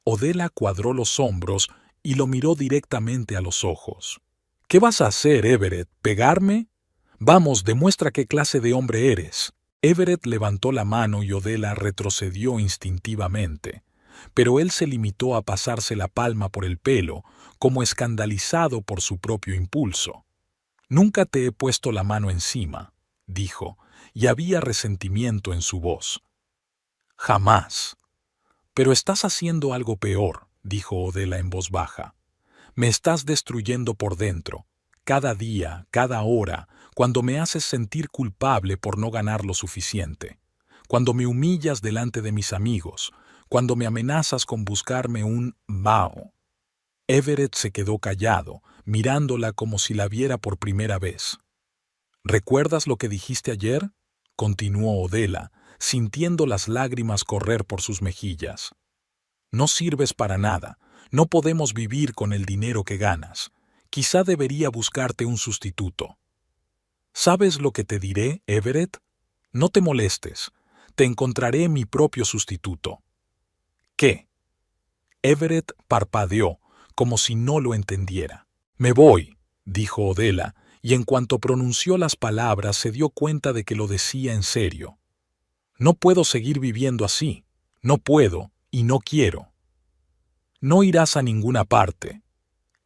Odela cuadró los hombros y lo miró directamente a los ojos. «¿Qué vas a hacer, Everett? ¿Pegarme? Vamos, demuestra qué clase de hombre eres». Everett levantó la mano y Odela retrocedió instintivamente, pero él se limitó a pasarse la palma por el pelo, como escandalizado por su propio impulso. Nunca te he puesto la mano encima, dijo, y había resentimiento en su voz. Jamás. Pero estás haciendo algo peor, dijo Odela en voz baja. Me estás destruyendo por dentro, cada día, cada hora, cuando me haces sentir culpable por no ganar lo suficiente, cuando me humillas delante de mis amigos, cuando me amenazas con buscarme un vaho. Everett se quedó callado, mirándola como si la viera por primera vez. ¿Recuerdas lo que dijiste ayer?, continuó Odela, sintiendo las lágrimas correr por sus mejillas. No sirves para nada, no podemos vivir con el dinero que ganas. Quizá debería buscarte un sustituto. ¿Sabes lo que te diré, Everett? No te molestes, te encontraré mi propio sustituto. ¿Qué? Everett parpadeó, como si no lo entendiera. Me voy, dijo Odela, y en cuanto pronunció las palabras se dio cuenta de que lo decía en serio. No puedo seguir viviendo así, no puedo y no quiero. No irás a ninguna parte.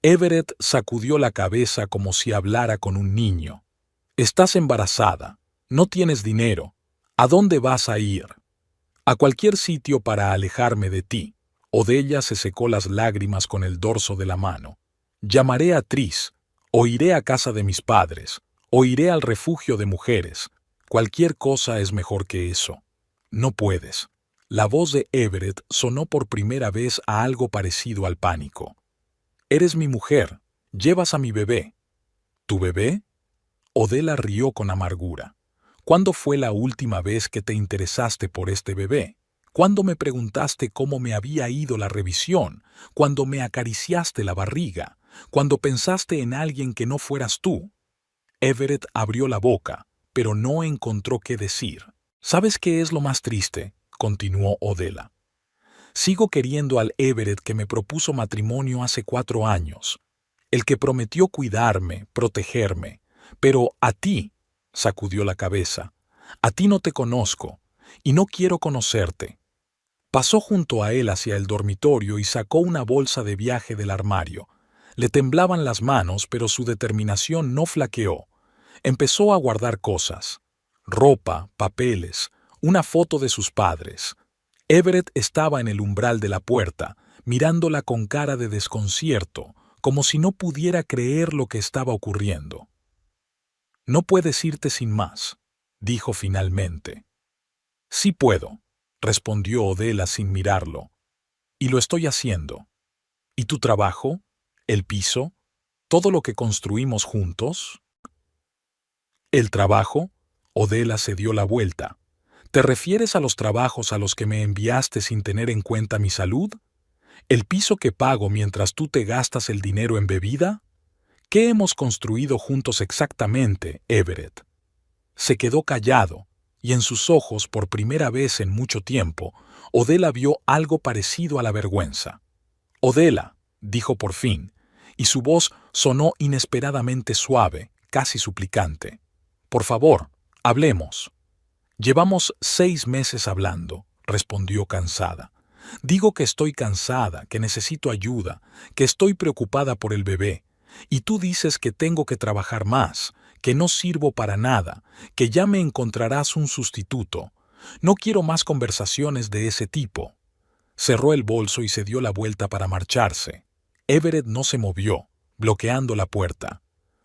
Everett sacudió la cabeza como si hablara con un niño. Estás embarazada, no tienes dinero. ¿A dónde vas a ir? A cualquier sitio para alejarme de ti. Odella se secó las lágrimas con el dorso de la mano. Llamaré a Tris, o iré a casa de mis padres, o iré al refugio de mujeres. Cualquier cosa es mejor que eso. No puedes. La voz de Everett sonó por primera vez a algo parecido al pánico. Eres mi mujer, llevas a mi bebé. ¿Tu bebé? Odela rió con amargura. ¿Cuándo fue la última vez que te interesaste por este bebé? ¿Cuándo me preguntaste cómo me había ido la revisión? ¿Cuándo me acariciaste la barriga? ¿Cuándo pensaste en alguien que no fueras tú? Everett abrió la boca, pero no encontró qué decir. ¿Sabes qué es lo más triste?, continuó Odela. Sigo queriendo al Everett que me propuso matrimonio hace 4 años, el que prometió cuidarme, protegerme. Pero a ti, sacudió la cabeza, a ti no te conozco, y no quiero conocerte. Pasó junto a él hacia el dormitorio y sacó una bolsa de viaje del armario. Le temblaban las manos, pero su determinación no flaqueó. Empezó a guardar cosas. Ropa, papeles, una foto de sus padres. Everett estaba en el umbral de la puerta, mirándola con cara de desconcierto, como si no pudiera creer lo que estaba ocurriendo. No puedes irte sin más, dijo finalmente. Sí puedo, respondió Odela sin mirarlo. Y lo estoy haciendo. ¿Y tu trabajo? ¿El piso? ¿Todo lo que construimos juntos? ¿El trabajo? Odela se dio la vuelta. ¿Te refieres a los trabajos a los que me enviaste sin tener en cuenta mi salud? ¿El piso que pago mientras tú te gastas el dinero en bebida? ¿Qué hemos construido juntos exactamente, Everett? Se quedó callado, y en sus ojos, por primera vez en mucho tiempo, Odela vio algo parecido a la vergüenza. Odela, dijo por fin, y su voz sonó inesperadamente suave, casi suplicante. Por favor, hablemos. Llevamos 6 meses hablando, respondió cansada. Digo que estoy cansada, que necesito ayuda, que estoy preocupada por el bebé, y tú dices que tengo que trabajar más, que no sirvo para nada, que ya me encontrarás un sustituto. No quiero más conversaciones de ese tipo. Cerró el bolso y se dio la vuelta para marcharse. Everett no se movió, bloqueando la puerta.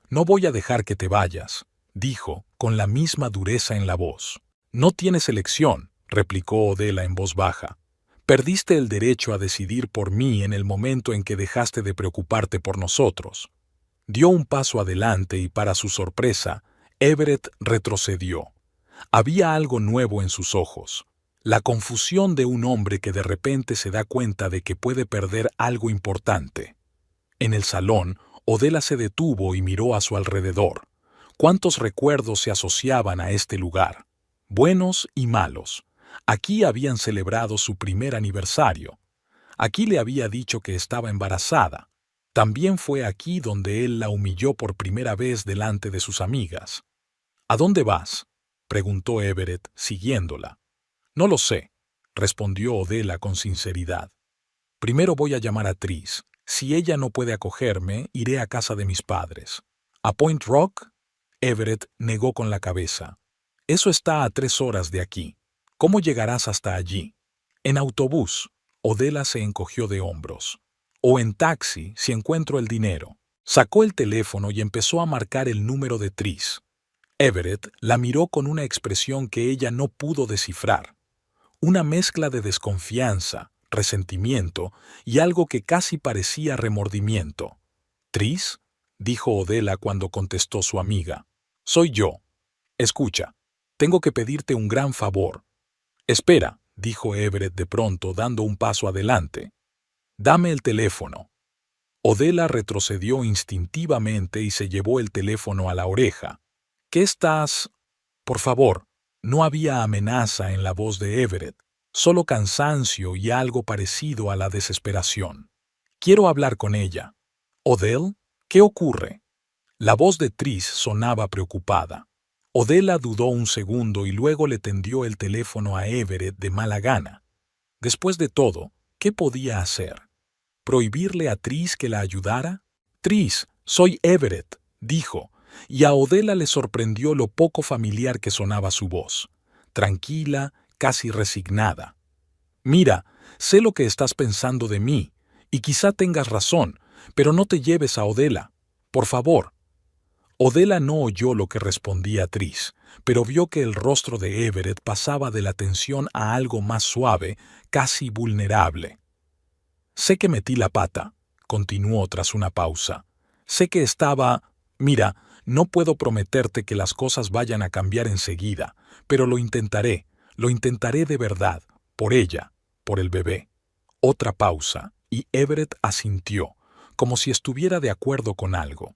No voy a dejar que te vayas, dijo, con la misma dureza en la voz. No tienes elección, replicó Odela en voz baja. Perdiste el derecho a decidir por mí en el momento en que dejaste de preocuparte por nosotros. Dio un paso adelante y, para su sorpresa, Everett retrocedió. Había algo nuevo en sus ojos. La confusión de un hombre que de repente se da cuenta de que puede perder algo importante. En el salón, Odela se detuvo y miró a su alrededor. ¿Cuántos recuerdos se asociaban a este lugar? Buenos y malos. Aquí habían celebrado su primer aniversario. Aquí le había dicho que estaba embarazada. También fue aquí donde él la humilló por primera vez delante de sus amigas. ¿A dónde vas?, preguntó Everett, siguiéndola. No lo sé, respondió Odela con sinceridad. Primero voy a llamar a Tris. Si ella no puede acogerme, iré a casa de mis padres. ¿A Point Rock? Everett negó con la cabeza. Eso está a 3 horas de aquí. ¿Cómo llegarás hasta allí? En autobús. Odela se encogió de hombros. O en taxi, si encuentro el dinero. Sacó el teléfono y empezó a marcar el número de Tris. Everett la miró con una expresión que ella no pudo descifrar. Una mezcla de desconfianza, resentimiento y algo que casi parecía remordimiento. «¿Tris?», dijo Odela cuando contestó su amiga. «Soy yo. Escucha, tengo que pedirte un gran favor». «Espera», dijo Everett de pronto, dando un paso adelante. «Dame el teléfono». Odela retrocedió instintivamente y se llevó el teléfono a la oreja. «¿Qué estás...?» «Por favor». No había amenaza en la voz de Everett, solo cansancio y algo parecido a la desesperación. «Quiero hablar con ella». «¿Odell? ¿Qué ocurre?» La voz de Tris sonaba preocupada. Odela dudó un segundo y luego le tendió el teléfono a Everett de mala gana. Después de todo, ¿qué podía hacer? ¿Prohibirle a Tris que la ayudara? «Tris, soy Everett», dijo, y a Odela le sorprendió lo poco familiar que sonaba su voz. Tranquila, casi resignada. «Mira, sé lo que estás pensando de mí, y quizá tengas razón, pero no te lleves a Odela. Por favor». Odela no oyó lo que respondía Tris, pero vio que el rostro de Everett pasaba de la tensión a algo más suave, casi vulnerable. «Sé que metí la pata», continuó tras una pausa. «Sé que estaba... Mira, no puedo prometerte que las cosas vayan a cambiar enseguida, pero lo intentaré de verdad, por ella, por el bebé». Otra pausa, y Everett asintió, como si estuviera de acuerdo con algo.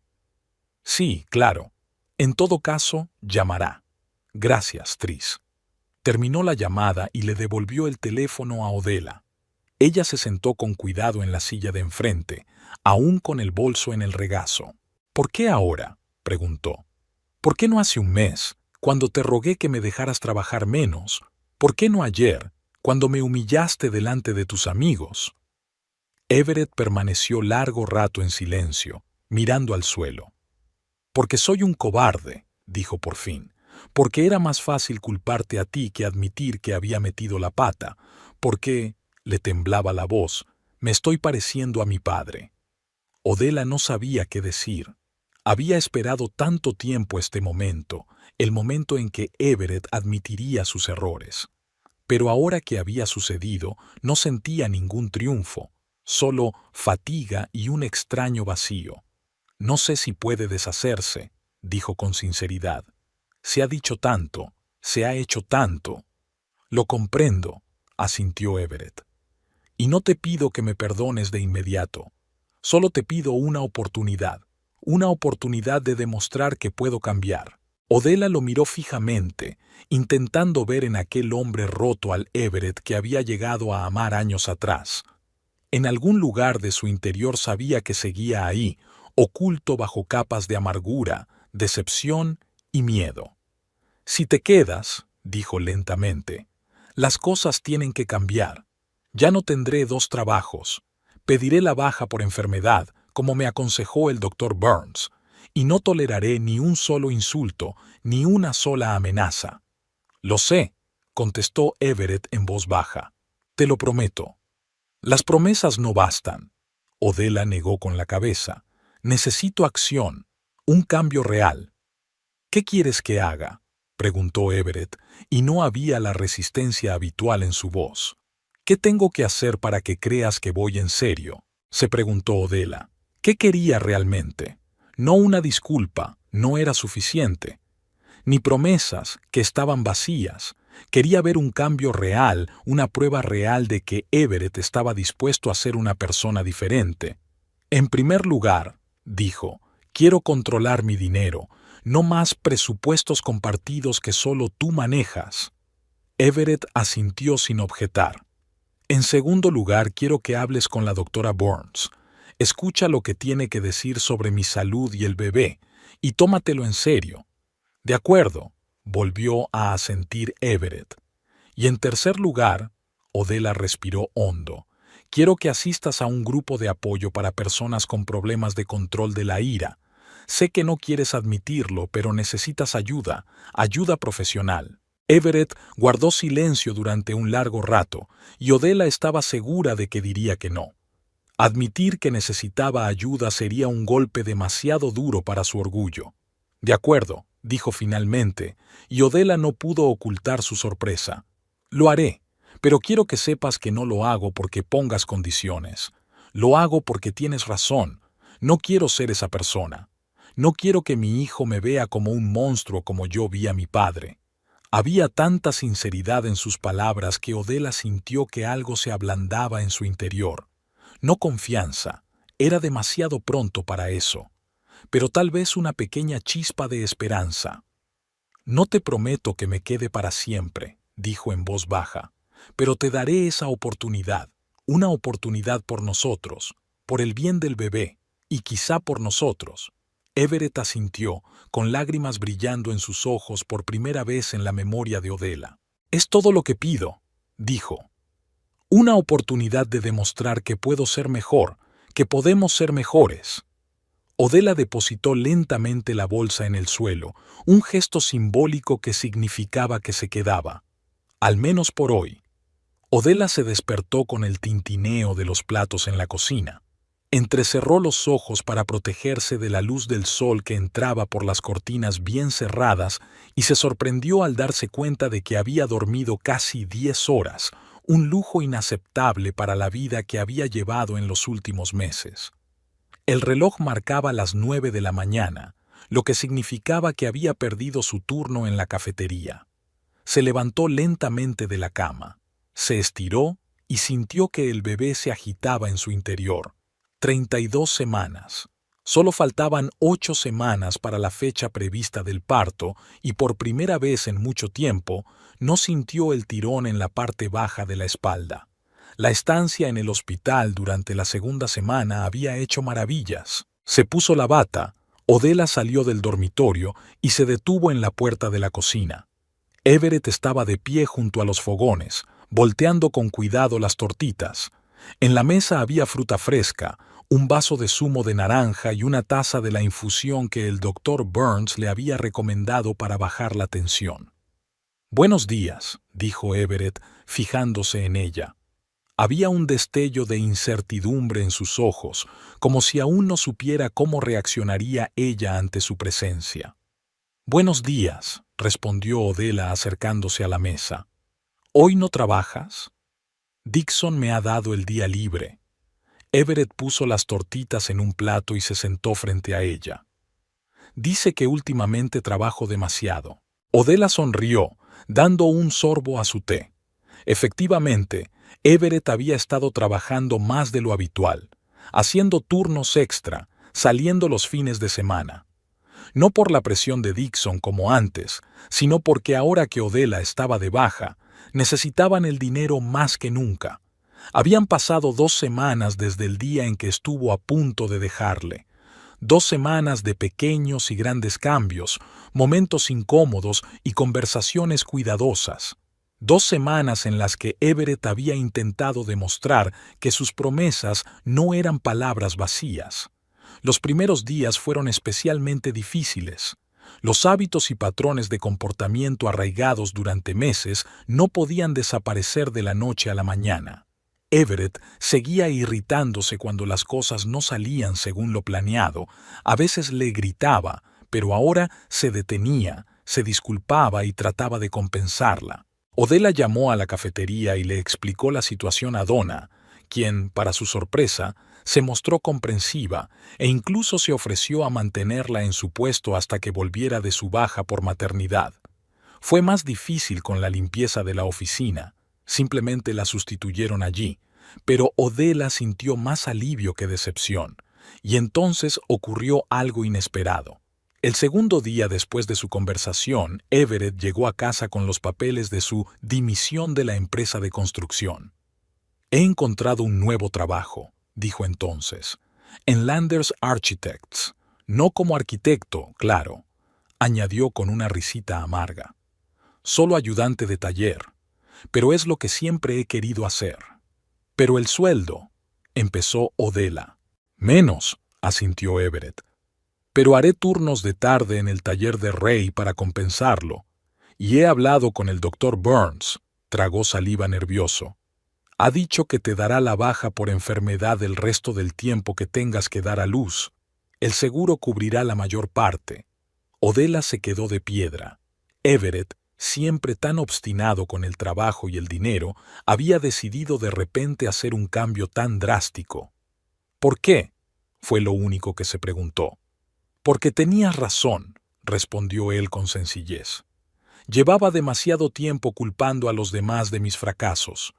«Sí, claro. En todo caso, llamará. Gracias, Tris». Terminó la llamada y le devolvió el teléfono a Odela. Ella se sentó con cuidado en la silla de enfrente, aún con el bolso en el regazo. «¿Por qué ahora?», preguntó. «¿Por qué no hace un mes, cuando te rogué que me dejaras trabajar menos? ¿Por qué no ayer, cuando me humillaste delante de tus amigos?» Everett permaneció largo rato en silencio, mirando al suelo. «Porque soy un cobarde», dijo por fin. «Porque era más fácil culparte a ti que admitir que había metido la pata. Porque...» le temblaba la voz, «me estoy pareciendo a mi padre». Odela no sabía qué decir. Había esperado tanto tiempo este momento, el momento en que Everett admitiría sus errores. Pero ahora que había sucedido, no sentía ningún triunfo, solo fatiga y un extraño vacío. «No sé si puede deshacerse», dijo con sinceridad. «Se ha dicho tanto, se ha hecho tanto». «Lo comprendo», asintió Everett. «Y no te pido que me perdones de inmediato. Solo te pido una oportunidad de demostrar que puedo cambiar». Odela lo miró fijamente, intentando ver en aquel hombre roto al Everett que había llegado a amar años atrás. En algún lugar de su interior sabía que seguía ahí, oculto bajo capas de amargura, decepción y miedo. «Si te quedas», dijo lentamente, «las cosas tienen que cambiar. Ya no tendré 2 trabajos. Pediré la baja por enfermedad, como me aconsejó el doctor Burns, y no toleraré ni un solo insulto, ni una sola amenaza». «Lo sé», contestó Everett en voz baja. «Te lo prometo». «Las promesas no bastan». Odela negó con la cabeza. «Necesito acción, un cambio real». «¿Qué quieres que haga?», preguntó Everett, y no había la resistencia habitual en su voz. «¿Qué tengo que hacer para que creas que voy en serio?», se preguntó Odela. ¿Qué quería realmente? No una disculpa, no era suficiente. Ni promesas, que estaban vacías. Quería ver un cambio real, una prueba real de que Everett estaba dispuesto a ser una persona diferente. «En primer lugar», dijo, «quiero controlar mi dinero, no más presupuestos compartidos que solo tú manejas». Everett asintió sin objetar. «En segundo lugar, quiero que hables con la doctora Burns. Escucha lo que tiene que decir sobre mi salud y el bebé, y tómatelo en serio». «De acuerdo», volvió a asentir Everett. «Y en tercer lugar», Odela respiró hondo, «quiero que asistas a un grupo de apoyo para personas con problemas de control de la ira. Sé que no quieres admitirlo, pero necesitas ayuda, ayuda profesional. Everett guardó silencio durante un largo rato, y Odella estaba segura de que diría que no. Admitir que necesitaba ayuda sería un golpe demasiado duro para su orgullo. De acuerdo, dijo finalmente, y Odella no pudo ocultar su sorpresa. Lo haré, pero quiero que sepas que no lo hago porque pongas condiciones. Lo hago porque tienes razón. No quiero ser esa persona. No quiero que mi hijo me vea como un monstruo como yo vi a mi padre. Había tanta sinceridad en sus palabras que Odella sintió que algo se ablandaba en su interior. No confianza, era demasiado pronto para eso, pero tal vez una pequeña chispa de esperanza. No te prometo que me quede para siempre, dijo en voz baja, pero te daré esa oportunidad, una oportunidad por nosotros, por el bien del bebé, y quizá por nosotros. Everett asintió, con lágrimas brillando en sus ojos por primera vez en la memoria de Odella. Es todo lo que pido, dijo. Una oportunidad de demostrar que puedo ser mejor, que podemos ser mejores. Odella depositó lentamente la bolsa en el suelo, un gesto simbólico que significaba que se quedaba. Al menos por hoy. Odella se despertó con el tintineo de los platos en la cocina. Entrecerró los ojos para protegerse de la luz del sol que entraba por las cortinas bien cerradas y se sorprendió al darse cuenta de que había dormido casi 10 horas, un lujo inaceptable para la vida que había llevado en los últimos meses. El reloj marcaba las 9 de la mañana, lo que significaba que había perdido su turno en la cafetería. Se levantó lentamente de la cama, se estiró y sintió que el bebé se agitaba en su interior. 32 semanas. Solo faltaban 8 semanas para la fecha prevista del parto y por primera vez en mucho tiempo no sintió el tirón en la parte baja de la espalda. La estancia en el hospital durante la segunda semana había hecho maravillas. Se puso la bata, Odella salió del dormitorio y se detuvo en la puerta de la cocina. Everett estaba de pie junto a los fogones, volteando con cuidado las tortitas. En la mesa había fruta fresca, un vaso de zumo de naranja y una taza de la infusión que el doctor Burns le había recomendado para bajar la tensión. «Buenos días», dijo Everett, fijándose en ella. Había un destello de incertidumbre en sus ojos, como si aún no supiera cómo reaccionaría ella ante su presencia. «Buenos días», respondió Odella acercándose a la mesa. «¿Hoy no trabajas?» «Dixon me ha dado el día libre». Everett puso las tortitas en un plato y se sentó frente a ella. «Dice que últimamente trabajo demasiado». Odella sonrió, dando un sorbo a su té. Efectivamente, Everett había estado trabajando más de lo habitual, haciendo turnos extra, saliendo los fines de semana. No por la presión de Dixon como antes, sino porque ahora que Odella estaba de baja, necesitaban el dinero más que nunca. Habían pasado 2 semanas desde el día en que estuvo a punto de dejarle. 2 semanas de pequeños y grandes cambios, momentos incómodos y conversaciones cuidadosas. 2 semanas en las que Everett había intentado demostrar que sus promesas no eran palabras vacías. Los primeros días fueron especialmente difíciles. Los hábitos y patrones de comportamiento arraigados durante meses no podían desaparecer de la noche a la mañana. Everett seguía irritándose cuando las cosas no salían según lo planeado. A veces le gritaba, pero ahora se detenía, se disculpaba y trataba de compensarla. Odella llamó a la cafetería y le explicó la situación a Donna, quien, para su sorpresa, se mostró comprensiva e incluso se ofreció a mantenerla en su puesto hasta que volviera de su baja por maternidad. Fue más difícil con la limpieza de la oficina, simplemente la sustituyeron allí, pero Odella sintió más alivio que decepción, y entonces ocurrió algo inesperado. El segundo día después de su conversación, Everett llegó a casa con los papeles de su dimisión de la empresa de construcción. «He encontrado un nuevo trabajo», dijo entonces, «en Landers Architects. No como arquitecto, claro», añadió con una risita amarga. «Solo ayudante de taller. Pero es lo que siempre he querido hacer». «Pero el sueldo», empezó Odella. «Menos», asintió Everett. Pero haré turnos de tarde en el taller de Ray para compensarlo. Y he hablado con el doctor Burns. Tragó saliva nervioso. Ha dicho que te dará la baja por enfermedad el resto del tiempo que tengas que dar a luz. El seguro cubrirá la mayor parte. Odela se quedó de piedra. Everett, siempre tan obstinado con el trabajo y el dinero, había decidido de repente hacer un cambio tan drástico. ¿Por qué? Fue lo único que se preguntó. Porque tenías razón, respondió él con sencillez. Llevaba demasiado tiempo culpando a los demás de mis fracasos.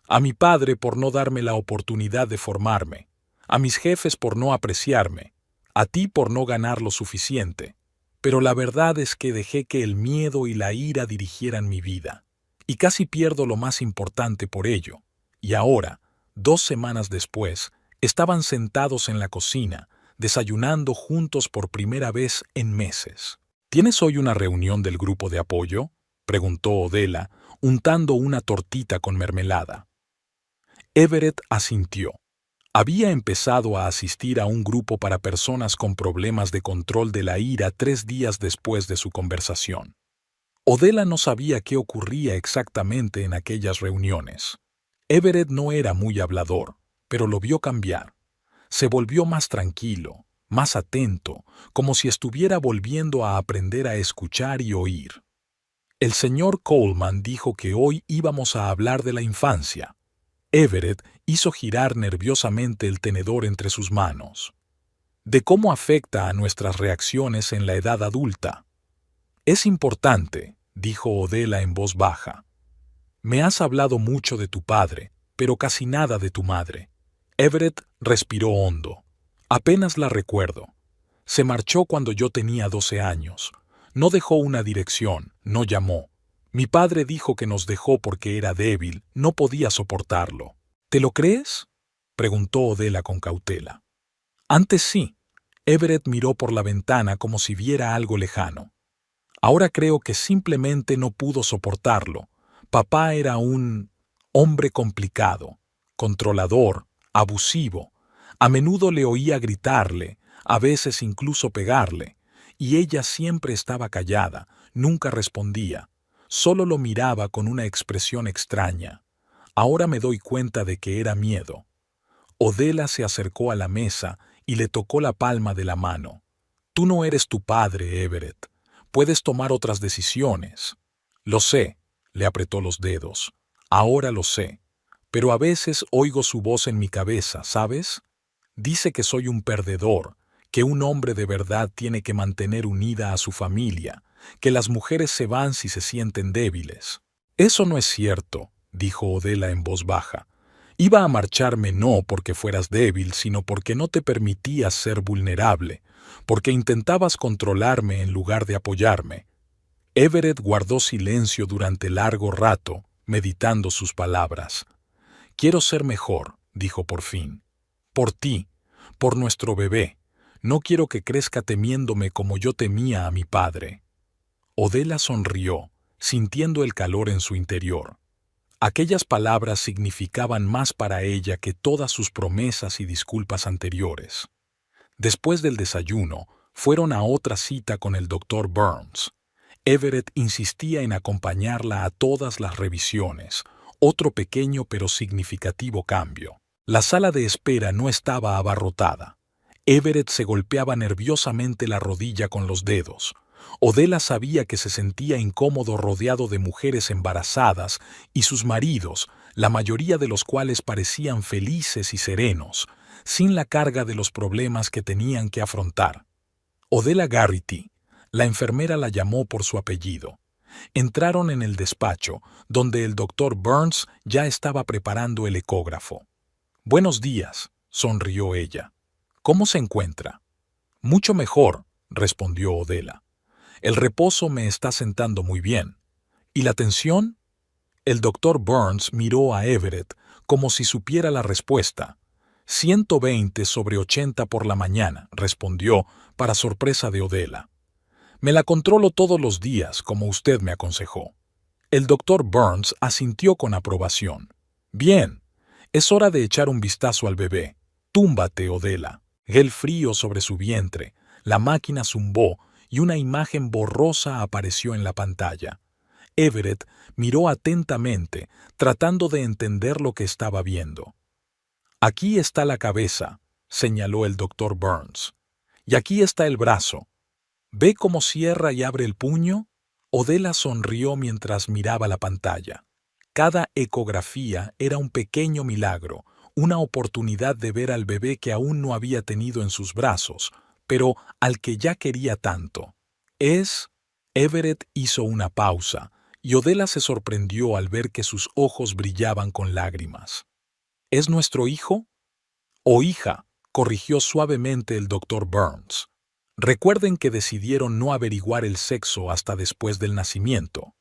A mi padre por no darme la oportunidad de formarme, a mis jefes por no apreciarme, a ti por no ganar lo suficiente. Pero la verdad es que dejé que el miedo y la ira dirigieran mi vida, y casi pierdo lo más importante por ello. Y ahora, 2 semanas después, estaban sentados en la cocina, desayunando juntos por primera vez en meses. ¿Tienes hoy una reunión del grupo de apoyo?, preguntó Odela, untando una tortita con mermelada. Everett asintió. Había empezado a asistir a un grupo para personas con problemas de control de la ira 3 días después de su conversación. Odela no sabía qué ocurría exactamente en aquellas reuniones. Everett no era muy hablador, pero lo vio cambiar. Se volvió más tranquilo, más atento, como si estuviera volviendo a aprender a escuchar y oír. El señor Coleman dijo que hoy íbamos a hablar de la infancia. Everett hizo girar nerviosamente el tenedor entre sus manos. De cómo afecta a nuestras reacciones en la edad adulta. Es importante, dijo Odela en voz baja. Me has hablado mucho de tu padre, pero casi nada de tu madre. Everett respiró hondo. Apenas la recuerdo. Se marchó cuando yo tenía 12 años. No dejó una dirección, no llamó. Mi padre dijo que nos dejó porque era débil, no podía soportarlo. ¿Te lo crees?, preguntó Odela con cautela. Antes sí. Everett miró por la ventana como si viera algo lejano. Ahora creo que simplemente no pudo soportarlo. Papá era un hombre complicado, controlador, abusivo. A menudo le oía gritarle, a veces incluso pegarle, y ella siempre estaba callada, nunca respondía. Solo lo miraba con una expresión extraña. Ahora me doy cuenta de que era miedo. Odela se acercó a la mesa y le tocó la palma de la mano. Tú no eres tu padre, Everett. Puedes tomar otras decisiones. Lo sé, le apretó los dedos. Ahora lo sé. Pero a veces oigo su voz en mi cabeza, ¿sabes? Dice que soy un perdedor, que un hombre de verdad tiene que mantener unida a su familia, que las mujeres se van si se sienten débiles. Eso no es cierto, dijo Odela en voz baja. Iba a marcharme no porque fueras débil, sino porque no te permitías ser vulnerable, porque intentabas controlarme en lugar de apoyarme. Everett guardó silencio durante largo rato, meditando sus palabras. Quiero ser mejor, dijo por fin. Por ti, por nuestro bebé. No quiero que crezca temiéndome como yo temía a mi padre. Odela sonrió, sintiendo el calor en su interior. Aquellas palabras significaban más para ella que todas sus promesas y disculpas anteriores. Después del desayuno, fueron a otra cita con el doctor Burns. Everett insistía en acompañarla a todas las revisiones, otro pequeño pero significativo cambio. La sala de espera no estaba abarrotada. Everett se golpeaba nerviosamente la rodilla con los dedos. Odela sabía que se sentía incómodo rodeado de mujeres embarazadas y sus maridos, la mayoría de los cuales parecían felices y serenos, sin la carga de los problemas que tenían que afrontar. Odela Garrity, la enfermera la llamó por su apellido. Entraron en el despacho, donde el doctor Burns ya estaba preparando el ecógrafo. «Buenos días», sonrió ella. «¿Cómo se encuentra?» «Mucho mejor», respondió Odela. «El reposo me está sentando muy bien. ¿Y la tensión?» El doctor Burns miró a Everett como si supiera la respuesta. 120/80 por la mañana, respondió, para sorpresa de Odela. «Me la controlo todos los días, como usted me aconsejó». El doctor Burns asintió con aprobación. «Bien, es hora de echar un vistazo al bebé. Túmbate, Odela». Gel frío sobre su vientre, La máquina zumbó y una imagen borrosa apareció en la pantalla. Everett miró atentamente, tratando de entender lo que estaba viendo. «Aquí está la cabeza», señaló el doctor Burns. «Y aquí está el brazo. ¿Ve cómo cierra y abre el puño?». Odela sonrió mientras miraba la pantalla. Cada ecografía era un pequeño milagro, una oportunidad de ver al bebé que aún no había tenido en sus brazos, pero al que ya quería tanto. Everett hizo una pausa, y Odela se sorprendió al ver que sus ojos brillaban con lágrimas. «¿Es nuestro hijo?» «O hija», corrigió suavemente el doctor Burns. «Recuerden que decidieron no averiguar el sexo hasta después del nacimiento».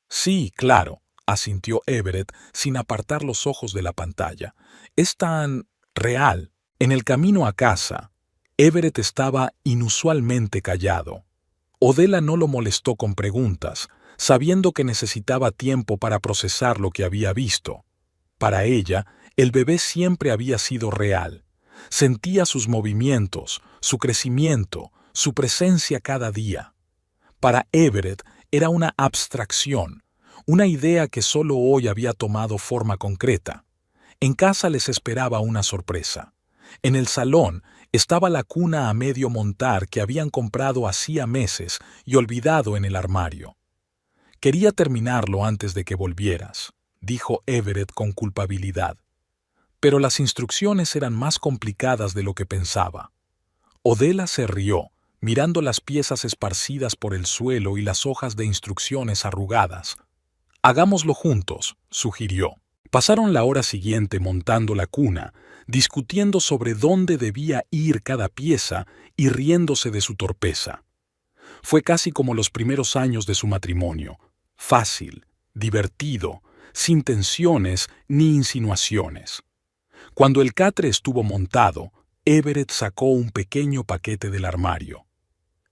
«Sí, claro», asintió Everett sin apartar los ojos de la pantalla. «Es tan real». En el camino a casa, Everett estaba inusualmente callado. Odela no lo molestó con preguntas, sabiendo que necesitaba tiempo para procesar lo que había visto. Para ella, el bebé siempre había sido real. Sentía sus movimientos, su crecimiento, su presencia cada día. Para Everett era una abstracción, una idea que solo hoy había tomado forma concreta. En casa les esperaba una sorpresa. En el salón estaba la cuna a medio montar que habían comprado hacía meses y olvidado en el armario. «Quería terminarlo antes de que volvieras», dijo Everett con culpabilidad. Pero las instrucciones eran más complicadas de lo que pensaba. Odela se rió, mirando las piezas esparcidas por el suelo y las hojas de instrucciones arrugadas. «Hagámoslo juntos», sugirió. Pasaron la hora siguiente montando la cuna, discutiendo sobre dónde debía ir cada pieza y riéndose de su torpeza. Fue casi como los primeros años de su matrimonio, fácil, divertido, sin tensiones ni insinuaciones. Cuando el catre estuvo montado, Everett sacó un pequeño paquete del armario.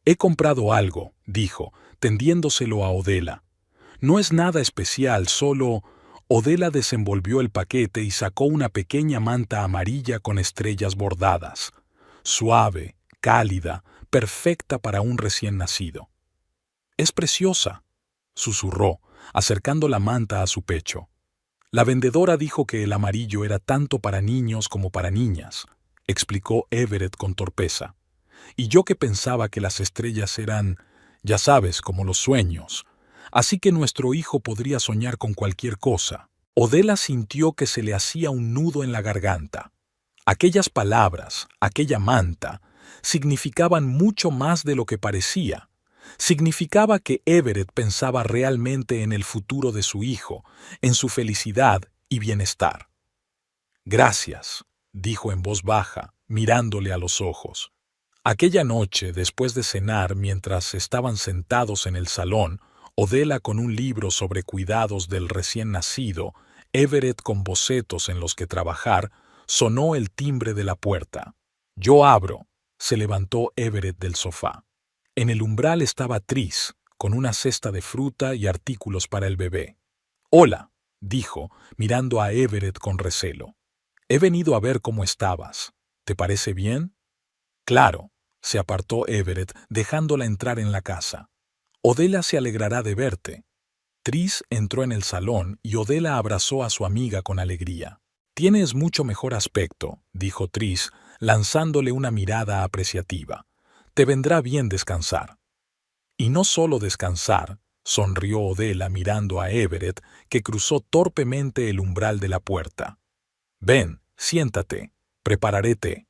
«He comprado algo», dijo, tendiéndoselo a Odela. «No es nada especial, solo...». Odela desenvolvió el paquete y sacó una pequeña manta amarilla con estrellas bordadas. Suave, cálida, perfecta para un recién nacido. «Es preciosa», susurró, acercando la manta a su pecho. «La vendedora dijo que el amarillo era tanto para niños como para niñas», explicó Everett con torpeza. «Y yo que pensaba que las estrellas eran, ya sabes, como los sueños. Así que nuestro hijo podría soñar con cualquier cosa». Odela sintió que se le hacía un nudo en la garganta. Aquellas palabras, aquella manta, significaban mucho más de lo que parecía. Significaba que Everett pensaba realmente en el futuro de su hijo, en su felicidad y bienestar. «Gracias», dijo en voz baja, mirándole a los ojos. Aquella noche, después de cenar, mientras estaban sentados en el salón, Odela con un libro sobre cuidados del recién nacido, Everett con bocetos en los que trabajar, sonó el timbre de la puerta. «Yo abro», se levantó Everett del sofá. En el umbral estaba Tris, con una cesta de fruta y artículos para el bebé. «Hola», dijo, mirando a Everett con recelo. «He venido a ver cómo estabas. ¿Te parece bien?» «Claro», se apartó Everett, dejándola entrar en la casa. «Odela se alegrará de verte». Tris entró en el salón y Odela abrazó a su amiga con alegría. «Tienes mucho mejor aspecto», dijo Tris, lanzándole una mirada apreciativa. «Te vendrá bien descansar». «Y no solo descansar», sonrió Odela mirando a Everett, que cruzó torpemente el umbral de la puerta. «Ven, siéntate, prepararé té».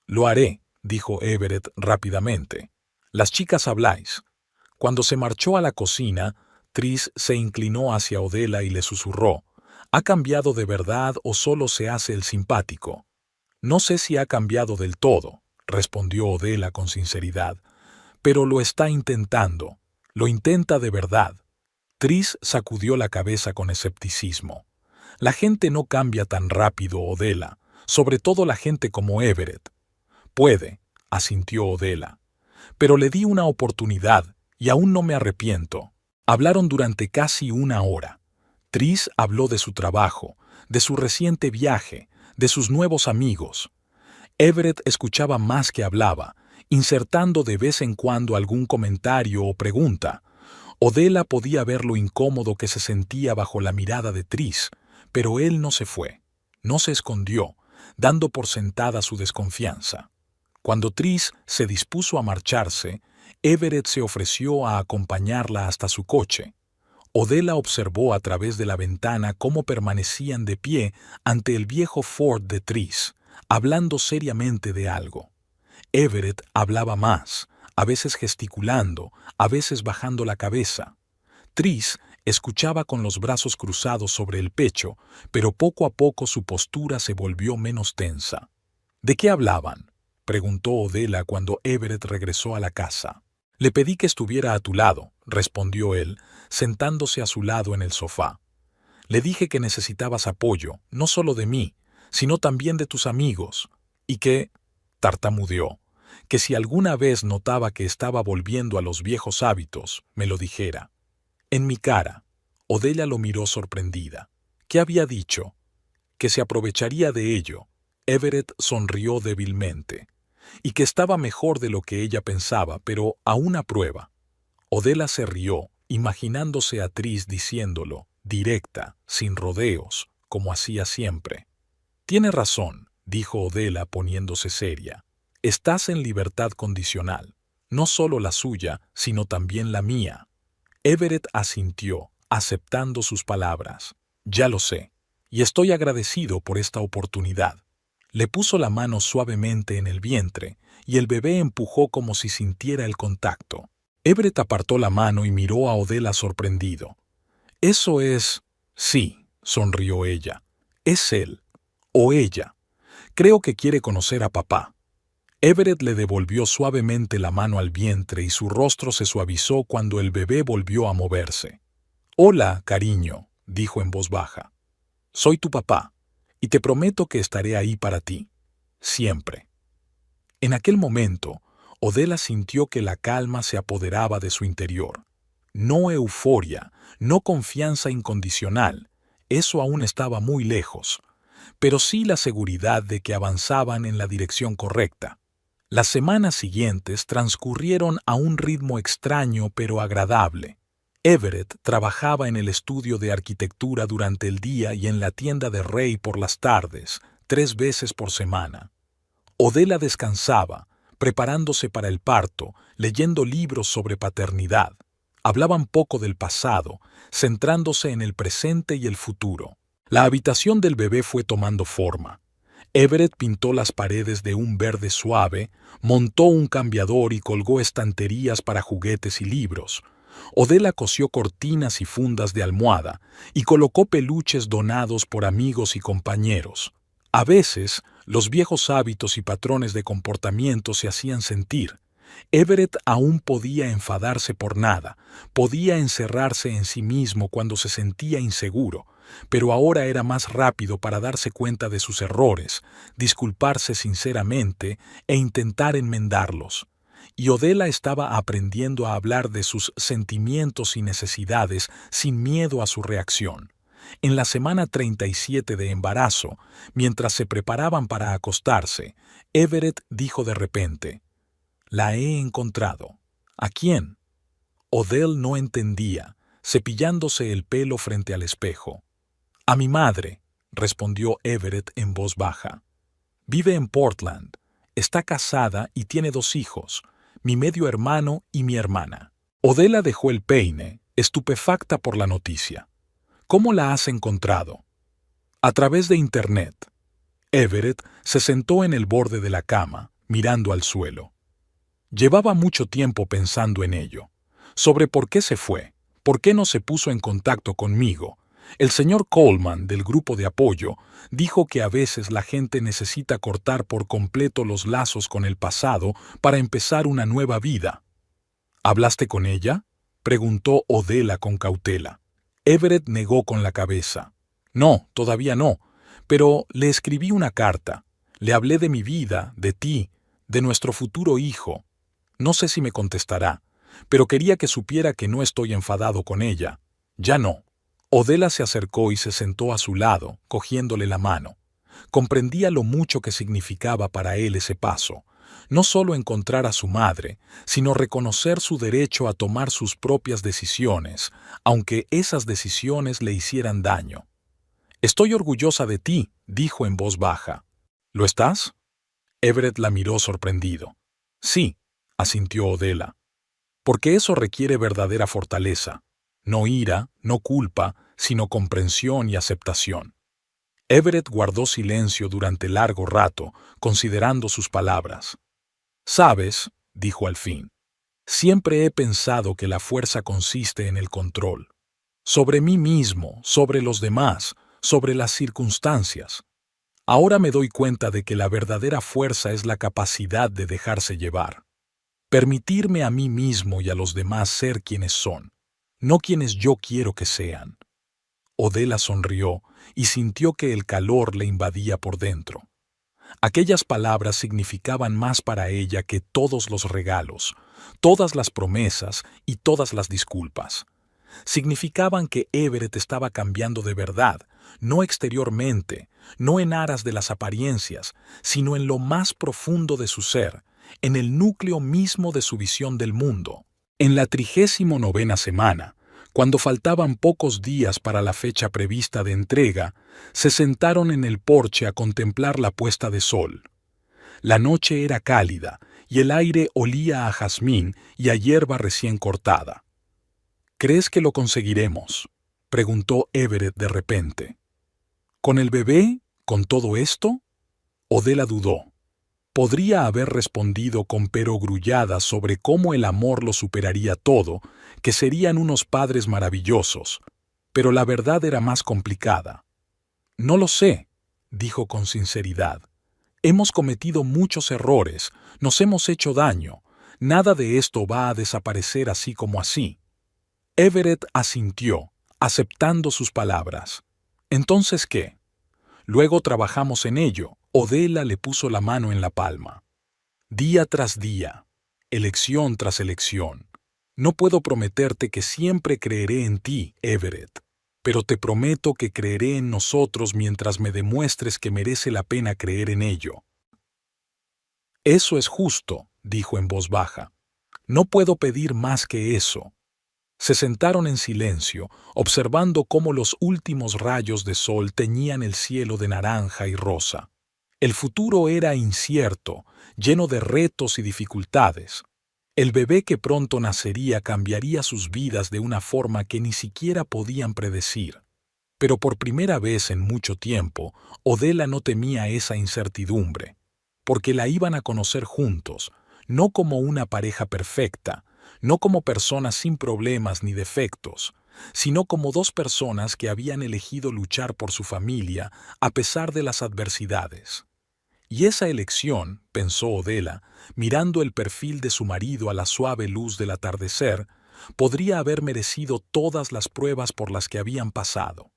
«Lo haré», dijo Everett rápidamente. «Las chicas habláis». Cuando se marchó a la cocina, Tris se inclinó hacia Odela y le susurró: «¿Ha cambiado de verdad o solo se hace el simpático?» «No sé si ha cambiado del todo», respondió Odela con sinceridad, «pero lo está intentando. Lo intenta de verdad». Tris sacudió la cabeza con escepticismo. «La gente no cambia tan rápido, Odela, sobre todo la gente como Everett». «Puede», asintió Odela, «pero le di una oportunidad y aún no me arrepiento». Hablaron durante casi una hora. Tris habló de su trabajo, de su reciente viaje, de sus nuevos amigos. Everett escuchaba más que hablaba, insertando de vez en cuando algún comentario o pregunta. Odela podía ver lo incómodo que se sentía bajo la mirada de Tris, pero él no se fue, no se escondió, dando por sentada su desconfianza. Cuando Tris se dispuso a marcharse, Everett se ofreció a acompañarla hasta su coche. Odela observó a través de la ventana cómo permanecían de pie ante el viejo Ford de Tris, hablando seriamente de algo. Everett hablaba más, a veces gesticulando, a veces bajando la cabeza. Tris escuchaba con los brazos cruzados sobre el pecho, pero poco a poco su postura se volvió menos tensa. ¿De qué hablaban?, preguntó Odela cuando Everett regresó a la casa. Le pedí que estuviera a tu lado, respondió él, sentándose a su lado en el sofá. Le dije que necesitabas apoyo, no solo de mí, sino también de tus amigos, y que, tartamudeó, que si alguna vez notaba que estaba volviendo a los viejos hábitos, me lo dijera. En mi cara, Odela lo miró sorprendida. ¿Qué había dicho? Que se aprovecharía de ello. Everett sonrió débilmente. Y que estaba mejor de lo que ella pensaba, pero a una prueba. Odela se rió, imaginándose a Tris diciéndolo, directa, sin rodeos, como hacía siempre. Tiene razón, dijo Odela poniéndose seria. Estás en libertad condicional, no solo la suya, sino también la mía. Everett asintió, aceptando sus palabras. Ya lo sé, y estoy agradecido por esta oportunidad. Le puso la mano suavemente en el vientre, y el bebé empujó como si sintiera el contacto. Everett apartó la mano y miró a Odela sorprendido. Eso es... Sí, sonrió ella. Es él, o ella. Creo que quiere conocer a papá. Everett le devolvió suavemente la mano al vientre y su rostro se suavizó cuando el bebé volvió a moverse. Hola, cariño, dijo en voz baja. Soy tu papá, y te prometo que estaré ahí para ti. Siempre. En aquel momento, Odela sintió que la calma se apoderaba de su interior. No euforia, no confianza incondicional, eso aún estaba muy lejos, pero sí la seguridad de que avanzaban en la dirección correcta. Las semanas siguientes transcurrieron a un ritmo extraño pero agradable. Everett trabajaba en el estudio de arquitectura durante el día y en la tienda de Ray por las tardes, 3 veces por semana. Odela descansaba, preparándose para el parto, leyendo libros sobre paternidad. Hablaban poco del pasado, centrándose en el presente y el futuro. La habitación del bebé fue tomando forma. Everett pintó las paredes de un verde suave, montó un cambiador y colgó estanterías para juguetes y libros. Odela cosió cortinas y fundas de almohada y colocó peluches donados por amigos y compañeros. A veces, los viejos hábitos y patrones de comportamiento se hacían sentir. Everett aún podía enfadarse por nada, podía encerrarse en sí mismo cuando se sentía inseguro, pero ahora era más rápido para darse cuenta de sus errores, disculparse sinceramente e intentar enmendarlos. Y Odela estaba aprendiendo a hablar de sus sentimientos y necesidades sin miedo a su reacción. En la semana 37 de embarazo, mientras se preparaban para acostarse, Everett dijo de repente, «La he encontrado». ¿A quién? Odell no entendía, cepillándose el pelo frente al espejo. «A mi madre», respondió Everett en voz baja. «Vive en Portland, está casada y tiene 2 hijos, mi medio hermano y mi hermana». Odela dejó el peine, estupefacta por la noticia. «¿Cómo la has encontrado?» «A través de Internet». Everett se sentó en el borde de la cama, mirando al suelo. Llevaba mucho tiempo pensando en ello, sobre por qué se fue, por qué no se puso en contacto conmigo. El señor Coleman, del grupo de apoyo, dijo que a veces la gente necesita cortar por completo los lazos con el pasado para empezar una nueva vida. ¿Hablaste con ella?, preguntó Odela con cautela. Everett negó con la cabeza. «No, todavía no, pero le escribí una carta. Le hablé de mi vida, de ti, de nuestro futuro hijo. No sé si me contestará, pero quería que supiera que no estoy enfadado con ella. Ya no». Odela se acercó y se sentó a su lado, cogiéndole la mano. Comprendía lo mucho que significaba para él ese paso, no solo encontrar a su madre, sino reconocer su derecho a tomar sus propias decisiones, aunque esas decisiones le hicieran daño. «Estoy orgullosa de ti», dijo en voz baja. «¿Lo estás?» Everett la miró sorprendido. «Sí», asintió Odella, «porque eso requiere verdadera fortaleza. No ira, no culpa, sino comprensión y aceptación». Everett guardó silencio durante largo rato, considerando sus palabras. «Sabes», dijo al fin, «siempre he pensado que la fuerza consiste en el control. Sobre mí mismo, sobre los demás, sobre las circunstancias. Ahora me doy cuenta de que la verdadera fuerza es la capacidad de dejarse llevar. Permitirme a mí mismo y a los demás ser quienes son, no quienes yo quiero que sean». Odella sonrió y sintió que el calor le invadía por dentro. Aquellas palabras significaban más para ella que todos los regalos, todas las promesas y todas las disculpas. Significaban que Everett estaba cambiando de verdad, no exteriormente, no en aras de las apariencias, sino en lo más profundo de su ser, en el núcleo mismo de su visión del mundo. En la 39ª semana, cuando faltaban pocos días para la fecha prevista de entrega, se sentaron en el porche a contemplar la puesta de sol. La noche era cálida y el aire olía a jazmín y a hierba recién cortada. «¿Crees que lo conseguiremos?», preguntó Everett de repente. «¿Con el bebé? ¿Con todo esto?». Odella dudó. Podría haber respondido con perogrulladas sobre cómo el amor lo superaría todo, que serían unos padres maravillosos, pero la verdad era más complicada. «No lo sé», dijo con sinceridad. «Hemos cometido muchos errores, nos hemos hecho daño, nada de esto va a desaparecer así como así». Everett asintió, aceptando sus palabras. «¿Entonces qué?». «Luego trabajamos en ello». Odella le puso la mano en la palma. «Día tras día, elección tras elección. No puedo prometerte que siempre creeré en ti, Everett, pero te prometo que creeré en nosotros mientras me demuestres que merece la pena creer en ello». «Eso es justo», dijo en voz baja. «No puedo pedir más que eso». Se sentaron en silencio, observando cómo los últimos rayos de sol teñían el cielo de naranja y rosa. El futuro era incierto, lleno de retos y dificultades. El bebé que pronto nacería cambiaría sus vidas de una forma que ni siquiera podían predecir. Pero por primera vez en mucho tiempo, Odella no temía esa incertidumbre, porque la iban a conocer juntos, no como una pareja perfecta, no como personas sin problemas ni defectos, sino como dos personas que habían elegido luchar por su familia a pesar de las adversidades. Y esa elección, pensó Odella, mirando el perfil de su marido a la suave luz del atardecer, podría haber merecido todas las pruebas por las que habían pasado.